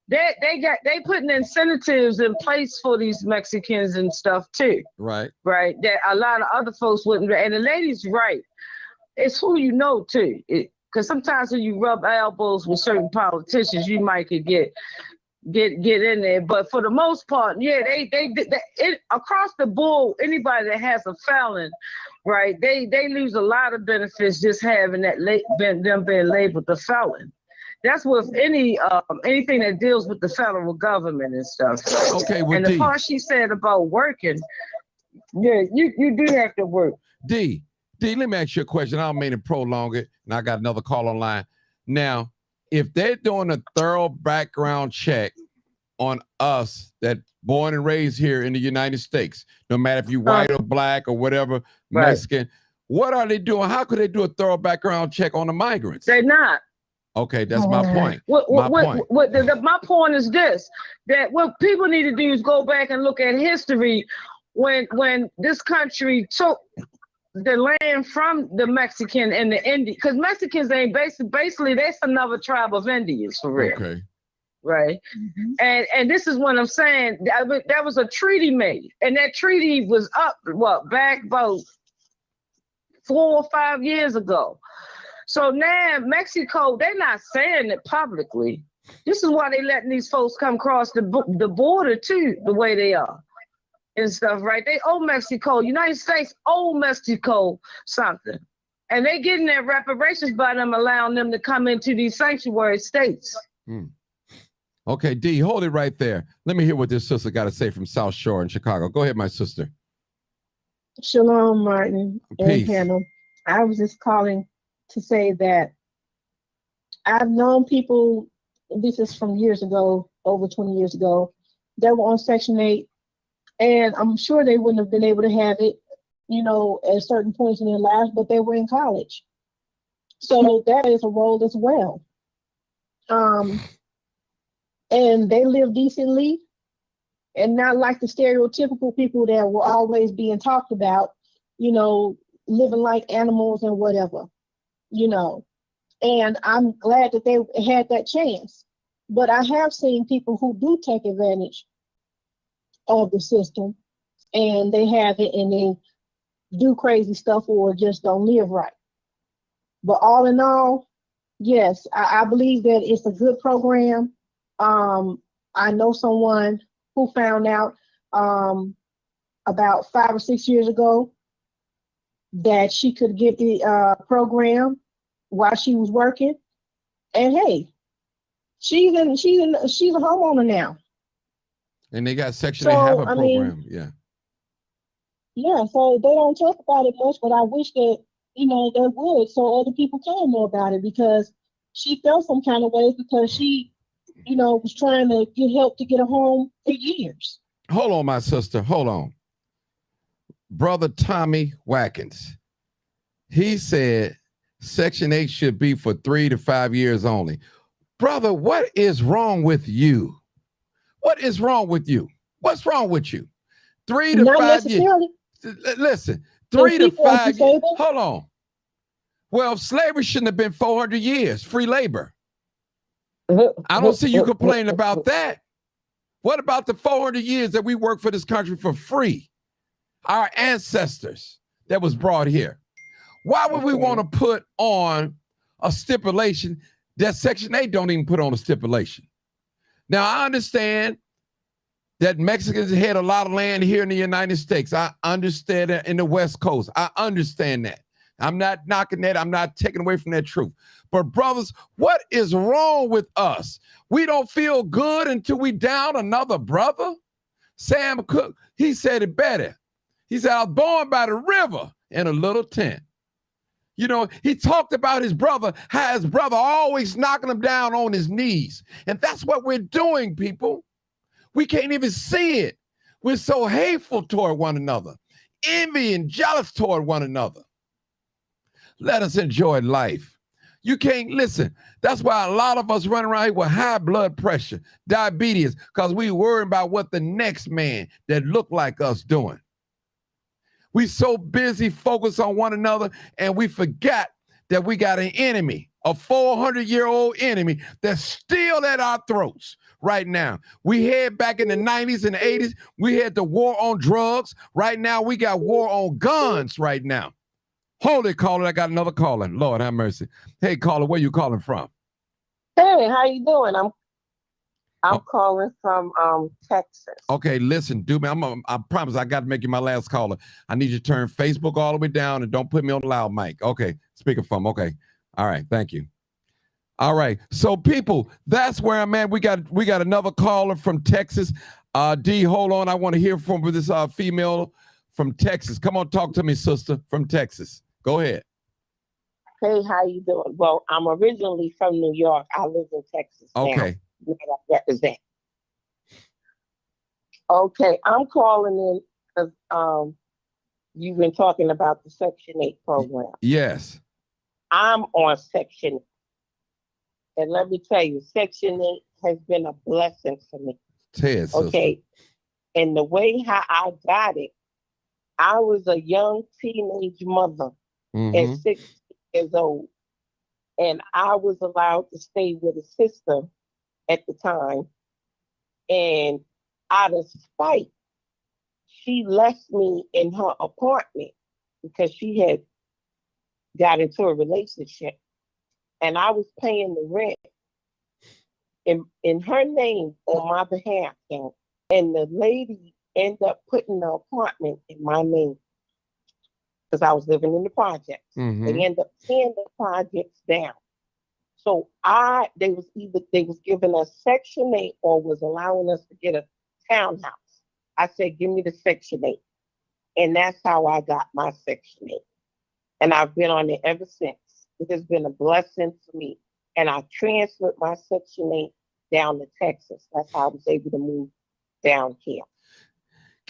they putting incentives in place for these Mexicans and stuff too. Right. Right. That a lot of other folks wouldn't. And the lady's right. It's who you know too. Because sometimes when you rub elbows with certain politicians, you might could get in there. But for the most part, yeah, they across the board, anybody that has a felon, right, they lose a lot of benefits just having that them being labeled a felon. That's with anything that deals with the federal government and stuff. Okay, and the part she said about working, yeah, you do have to work. D, let me ask you a question. I don't mean to prolong it, and I got another call online. Now, if they're doing a thorough background check on us that born and raised here in the United States, no matter if you white or black or whatever, Mexican, what are they doing? How could they do a thorough background check on the migrants? They're not. Okay, that's my point. My point is this, that what people need to do is go back and look at history when this country took the land from the Mexican and the Indian, because Mexicans ain't basically that's another tribe of Indians for real. Okay. Right. Mm-hmm. And this is what I'm saying. That was a treaty made, and that treaty was up back about 4 or 5 years ago. So now Mexico, they're not saying it publicly. This is why they letting these folks come across the border too, the way they are and stuff, right? They owe Mexico, United States owe Mexico something. And they getting their reparations by them allowing them to come into these sanctuary states. Okay, D, hold it right there. Let me hear what this sister got to say from South Shore in Chicago. Go ahead, my sister. Shalom, Martin and Hannah. I was just calling to say that I've known people, this is from years ago, over 20 years ago, that were on Section 8, and I'm sure they wouldn't have been able to have it, at certain points in their lives, but they were in college. So that is a role as well. And they live decently and not like the stereotypical people that were always being talked about, living like animals and whatever, and I'm glad that they had that chance. But I have seen people who do take advantage of the system, and they have it and they do crazy stuff or just don't live right. But all in all, yes, I believe that it's a good program. I know someone who found out about 5 or 6 years ago that she could get the program while she was working, and hey, she's a homeowner now. And they got Section 8 have a program, yeah. Yeah, so they don't talk about it much, but I wish that that would, so other people can know about it, because she felt some kind of way because she, was trying to get help to get a home for years. Hold on, my sister. Hold on. Brother Tommy Watkins, he said Section 8 should be for 3 to 5 years only. Brother, what is wrong with you? What is wrong with you? What's wrong with you? 3 to Not 5 years. necessarily. Listen, 3 to 5 years. Hold on. Well, slavery shouldn't have been 400 years, free labor. I don't see you complaining about that. What about the 400 years that we worked for this country for free? Our ancestors that was brought here. Why would we want to put on a stipulation that Section 8 don't even put on a stipulation? Now, I understand that Mexicans had a lot of land here in the United States. I understand that in the West Coast. I understand that. I'm not knocking that. I'm not taking away from that truth. But brothers, what is wrong with us? We don't feel good until we down another brother. Sam Cooke, he said it better. He said, I was born by the river in a little tent. He talked about his brother, how his brother always knocking him down on his knees. And that's what we're doing, people. We can't even see it. We're so hateful toward one another, envy and jealous toward one another. Let us enjoy life. You can't listen. That's why a lot of us run around here with high blood pressure, diabetes, because we worry about what the next man that look like us doing. We so busy focused on one another, and we forgot that we got an enemy, a 400-year-old enemy that's still at our throats right now. We had back in the 90s and the 80s, we had the war on drugs. Right now, we got war on guns right now. Hold it, caller. I got another caller. Lord have mercy. Hey, caller, where you calling from? Hey, how you doing? I'm calling from Texas. Okay, listen, dude, I promise I got to make you my last caller. I need you to turn Facebook all the way down and don't put me on the loud mic. Okay, speakerphone. Okay, all right, thank you. All right, so people, that's where I'm at. We got another caller from Texas. D, hold on. I want to hear from this female from Texas. Come on, talk to me, sister, from Texas. Go ahead. Hey, how you doing? Well, I'm originally from New York. I live in Texas now. Okay. That I represent. Okay, I'm calling in because you've been talking about the Section 8 program. Yes. I'm on Section 8. And let me tell you, Section 8 has been a blessing for me. Ted, okay. And the way how I got it, I was a young teenage mother at 16 years old. And I was allowed to stay with a sister at the time. And out of spite, she left me in her apartment because she had got into a relationship. And I was paying the rent in her name on my behalf. And the lady ended up putting the apartment in my name because I was living in the projects. They ended up tearing the projects down. So they was giving us Section 8 or was allowing us to get a townhouse. I said, give me the Section 8. And that's how I got my Section 8. And I've been on it ever since. It has been a blessing to me. And I transferred my Section 8 down to Texas. That's how I was able to move down here.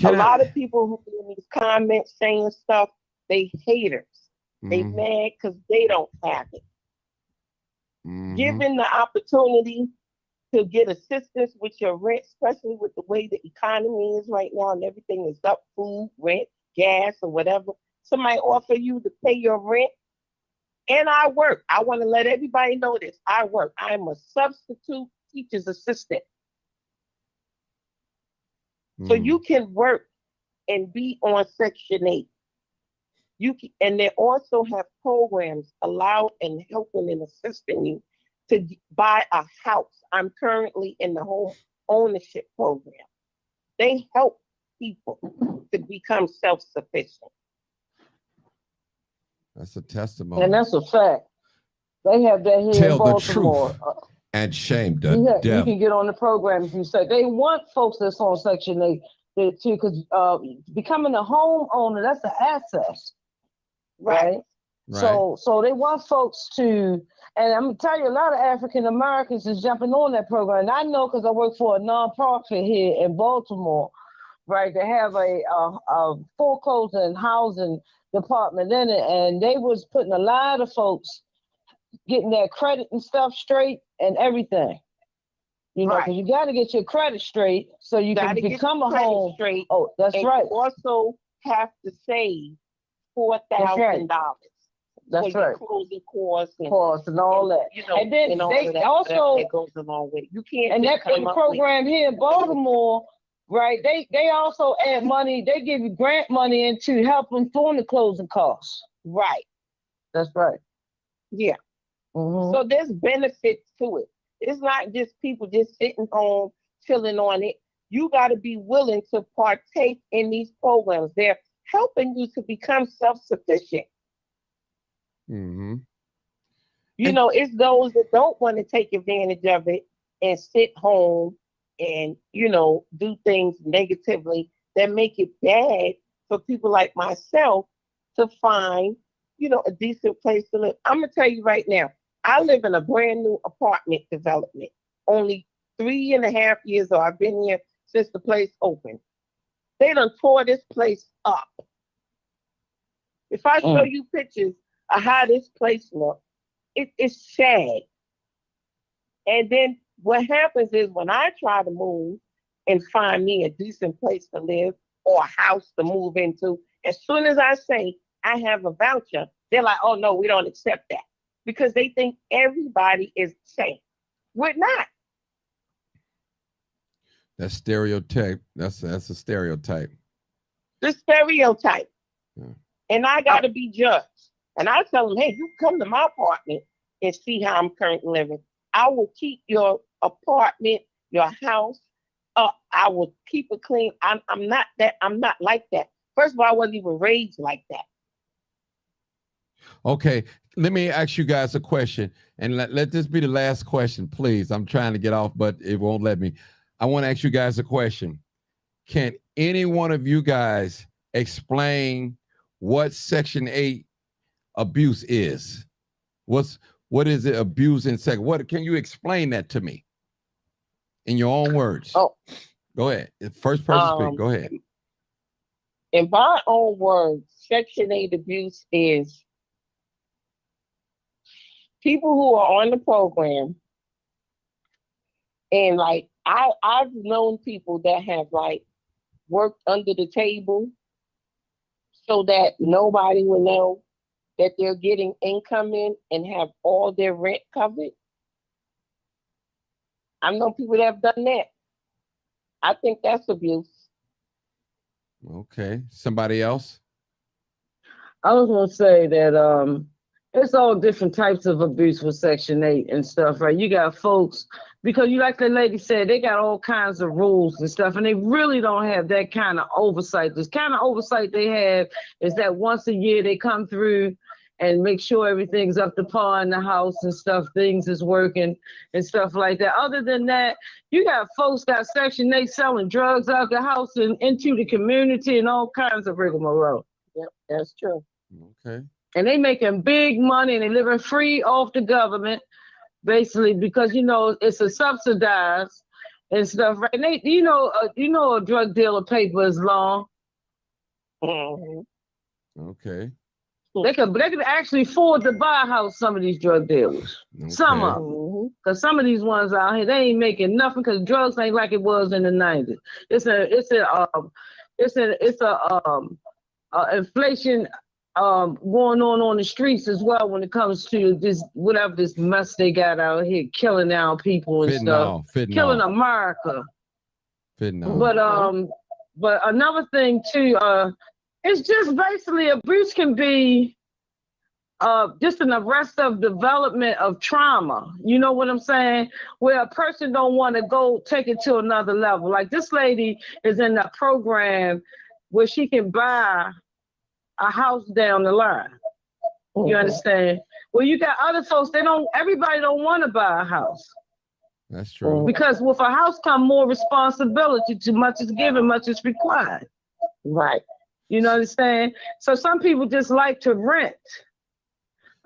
A lot of people who do these comments saying stuff, they haters. They mad because they don't have it. Given the opportunity to get assistance with your rent, especially with the way the economy is right now and everything is up, food, rent, gas, or whatever. Somebody offer you to pay your rent, and I work. I want to let everybody know this. I work. I'm a substitute teacher's assistant. So you can work and be on Section 8. And they also have programs allowed and helping and assisting you to buy a house. I'm currently in the home ownership program. They help people to become self-sufficient. That's a testimony. And that's a fact. They have that here Tell in Baltimore. The truth and shame the You devil. can get on the program if you say. They want folks that's on Section 8 too, because becoming a homeowner, that's an asset. Right. Right. So they want folks to, and I'm gonna tell you, a lot of African Americans is jumping on that program. And I know because I work for a nonprofit here in Baltimore, right? They have a foreclosure and housing department in it, and they was putting a lot of folks getting their credit and stuff straight and everything. You know, because you got to get your credit straight so you can become a home. Straight. Oh, that's right. You also have to save $4,000. That's for right. Your closing costs and all that. You know, and then and all they of that, also that goes along with it. You can't. And that come up program here in Baltimore, right? They also add money. They give you grant money into helping fund the closing costs. Right. That's right. Yeah. Mm-hmm. So there's benefits to it. It's not just people just sitting home chilling on it. You got to be willing to partake in these programs. They're helping you to become self-sufficient. Mm-hmm. You know, it's those that don't want to take advantage of it and sit home and, you know, do things negatively that make it bad for people like myself to find, you know, a decent place to live. I'm going to tell you right now, I live in a brand new apartment development. Only 3.5 years old. I've been here since the place opened. They done tore this place up. If I show you pictures of how this place looks, it's sad. And then what happens is when I try to move and find me a decent place to live or a house to move into, as soon as I say I have a voucher, they're like, oh no, we don't accept that. Because they think everybody is the same. We're not. That's stereotype. That's a stereotype. The stereotype. Yeah. And I got to be judged. And I tell them, hey, you come to my apartment and see how I'm currently living. I will keep your apartment, your house up. I will keep it clean. I'm not like that. First of all, I wasn't even raised like that. Okay, let me ask you guys a question, and let this be the last question, please. I'm trying to get off, but it won't let me. I want to ask you guys a question. Can any one of you guys explain what Section 8 abuse is? What is it, abuse in sex? What can you explain that to me in your own words? Oh, go ahead. First person speak. Go ahead. In my own words, Section 8 abuse is people who are on the program, and like I've known people that have like worked under the table so that nobody will know that they're getting income in and have all their rent covered. I know people that have done that. I think that's abuse. Okay. Somebody else? I was gonna say that it's all different types of abuse with Section 8 and stuff, right? You got folks, because you like the lady said, they got all kinds of rules and stuff, and they really don't have that kind of oversight. This kind of oversight they have is that once a year they come through and make sure everything's up to par in the house and stuff, things is working and stuff like that. Other than that, you got folks got Section 8 selling drugs out the house and into the community and all kinds of rigmarole. Yep, that's true. Okay. And they making big money and they living free off the government, basically, because, you know, it's a subsidized and stuff, right? And they, you know, a drug dealer paper is long. Mm-hmm. Okay. They could actually afford to buy a house, some of these drug dealers. Okay. Some of them. Because some of these ones out here, they ain't making nothing because drugs ain't like it was in the 90s. It's a inflation going on the streets as well when it comes to this, whatever this mess they got out here, killing our people and stuff. Killing America. But another thing too, it's just basically abuse can be just an arrest of development of trauma. You know what I'm saying? Where a person don't want to go take it to another level. Like this lady is in a program where she can buy a house down the line. You understand? Well, you got other folks, everybody don't want to buy a house. That's true. Because with a house come more responsibility. Too much is given, much is required. Right. You know what I'm saying? So some people just like to rent.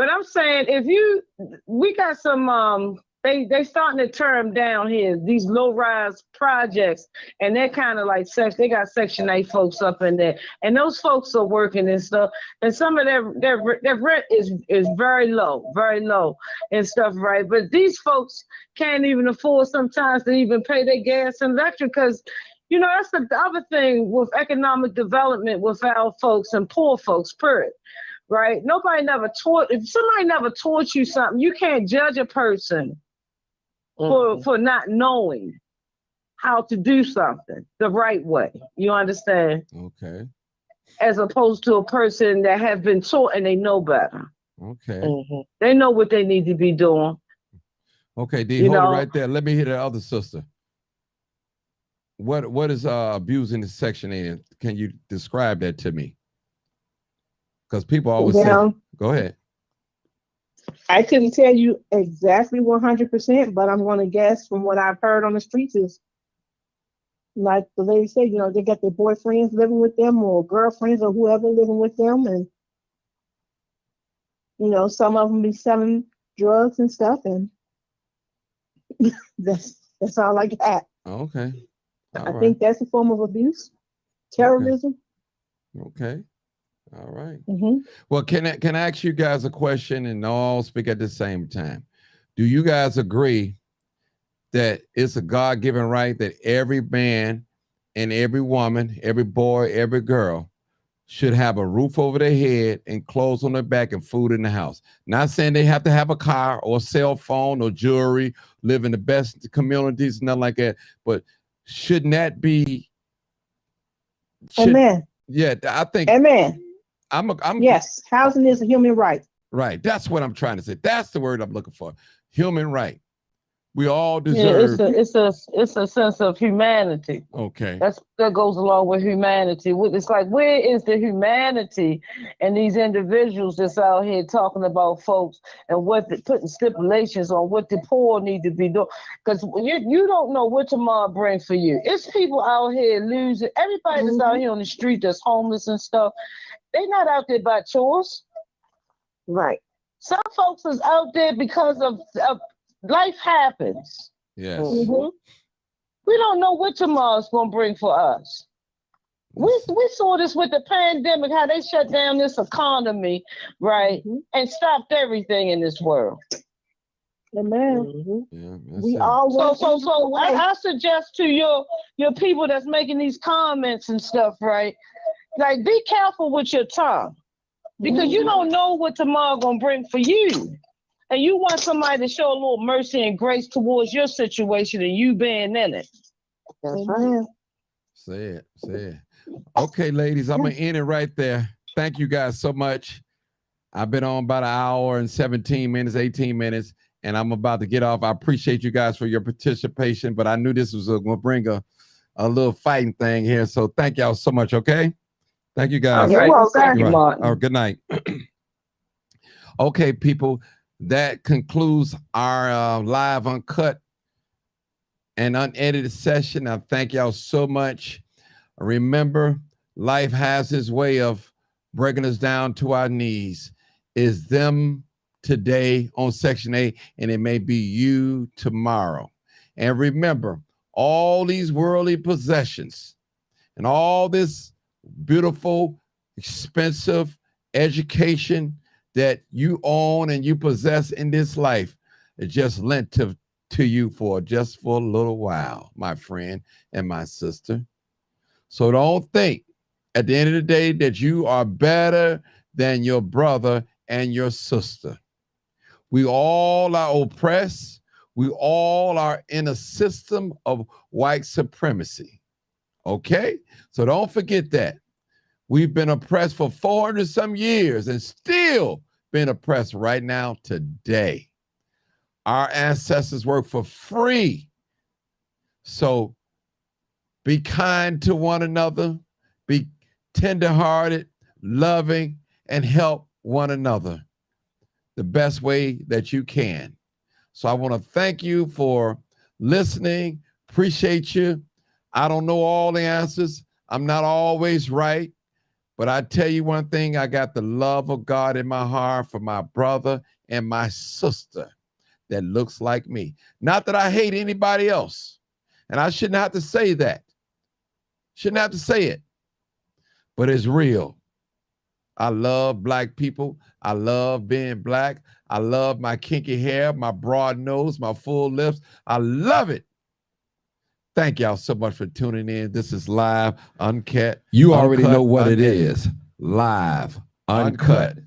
But I'm saying we got some they starting to turn down here these low rise projects, and they're kind of like they got Section 8 folks up in there, and those folks are working and stuff, and some of their rent is very low and stuff, right? But these folks can't even afford sometimes to even pay their gas and electric because. That's the other thing with economic development with our folks and poor folks, period. Right? If somebody never taught you something, you can't judge a person for not knowing how to do something the right way. You understand? Okay. As opposed to a person that have been taught and they know better. Okay. They know what they need to be doing. Okay, D, hold it right there. Let me hear the other sister. What is abusing the Section 8? Can you describe that to me? Because people always say, go ahead. I couldn't tell you exactly 100%, but I'm going to guess from what I've heard on the streets is, like the lady said, they got their boyfriends living with them or girlfriends or whoever living with them. And, some of them be selling drugs and stuff. And that's all I got. Okay. I think that's a form of abuse, terrorism. Okay. All right. Well, can I ask you guys a question and all speak at the same time? Do you guys agree that it's a God-given right that every man and every woman, every boy, every girl should have a roof over their head and clothes on their back and food in the house? Not saying they have to have a car or a cell phone or jewelry, live in the best communities, nothing like that, but shouldn't that be? Amen. Yeah, I think. Amen. Yes, housing is a human right. Right. That's what I'm trying to say. That's the word I'm looking for. Human right. We all deserve. Yeah, it's a sense of humanity. Okay. That goes along with humanity. It's like, where is the humanity and these individuals that's out here talking about folks and putting stipulations on what the poor need to be doing? Because you don't know what tomorrow brings for you. It's people out here losing. Everybody that's out here on the street that's homeless and stuff, they're not out there by choice. Right. Some folks is out there because of life happens. Yes. We don't know what tomorrow's gonna bring for us. We saw this with the pandemic, how they shut down this economy, right, and stopped everything in this world. Amen. Yeah, we all so I suggest to your people that's making these comments and stuff, right? Like, be careful with your tongue, because you don't know what tomorrow gonna bring for you. And you want somebody to show a little mercy and grace towards your situation and you being in it. That's right. Say it. Okay, ladies, I'm going to end it right there. Thank you guys so much. I've been on about an hour and 17 minutes, 18 minutes, and I'm about to get off. I appreciate you guys for your participation, but I knew this was going to bring a little fighting thing here. So thank y'all so much, okay? Thank you guys. You're welcome. Thank you, Martin. Oh, good night. Okay, people. That concludes our live, uncut, and unedited session. I thank y'all so much. Remember, life has its way of breaking us down to our knees. Is them today on Section 8, and it may be you tomorrow. And remember, all these worldly possessions and all this beautiful, expensive education that you own and you possess in this life is just lent to you for a little while, my friend and my sister. So don't think at the end of the day that you are better than your brother and your sister. We all are oppressed. We all are in a system of white supremacy. Okay? So don't forget that. We've been oppressed for 400 some years and still been oppressed right now today. Our ancestors worked for free. So be kind to one another, be tenderhearted, loving, and help one another the best way that you can. So I want to thank you for listening. Appreciate you. I don't know all the answers. I'm not always right. But I tell you one thing, I got the love of God in my heart for my brother and my sister that looks like me. Not that I hate anybody else. And I shouldn't have to say that. Shouldn't have to say it. But it's real. I love black people. I love being black. I love my kinky hair, my broad nose, my full lips. I love it. Thank y'all so much for tuning in. This is live, uncut. You already know what unedited. it is. Live, uncut,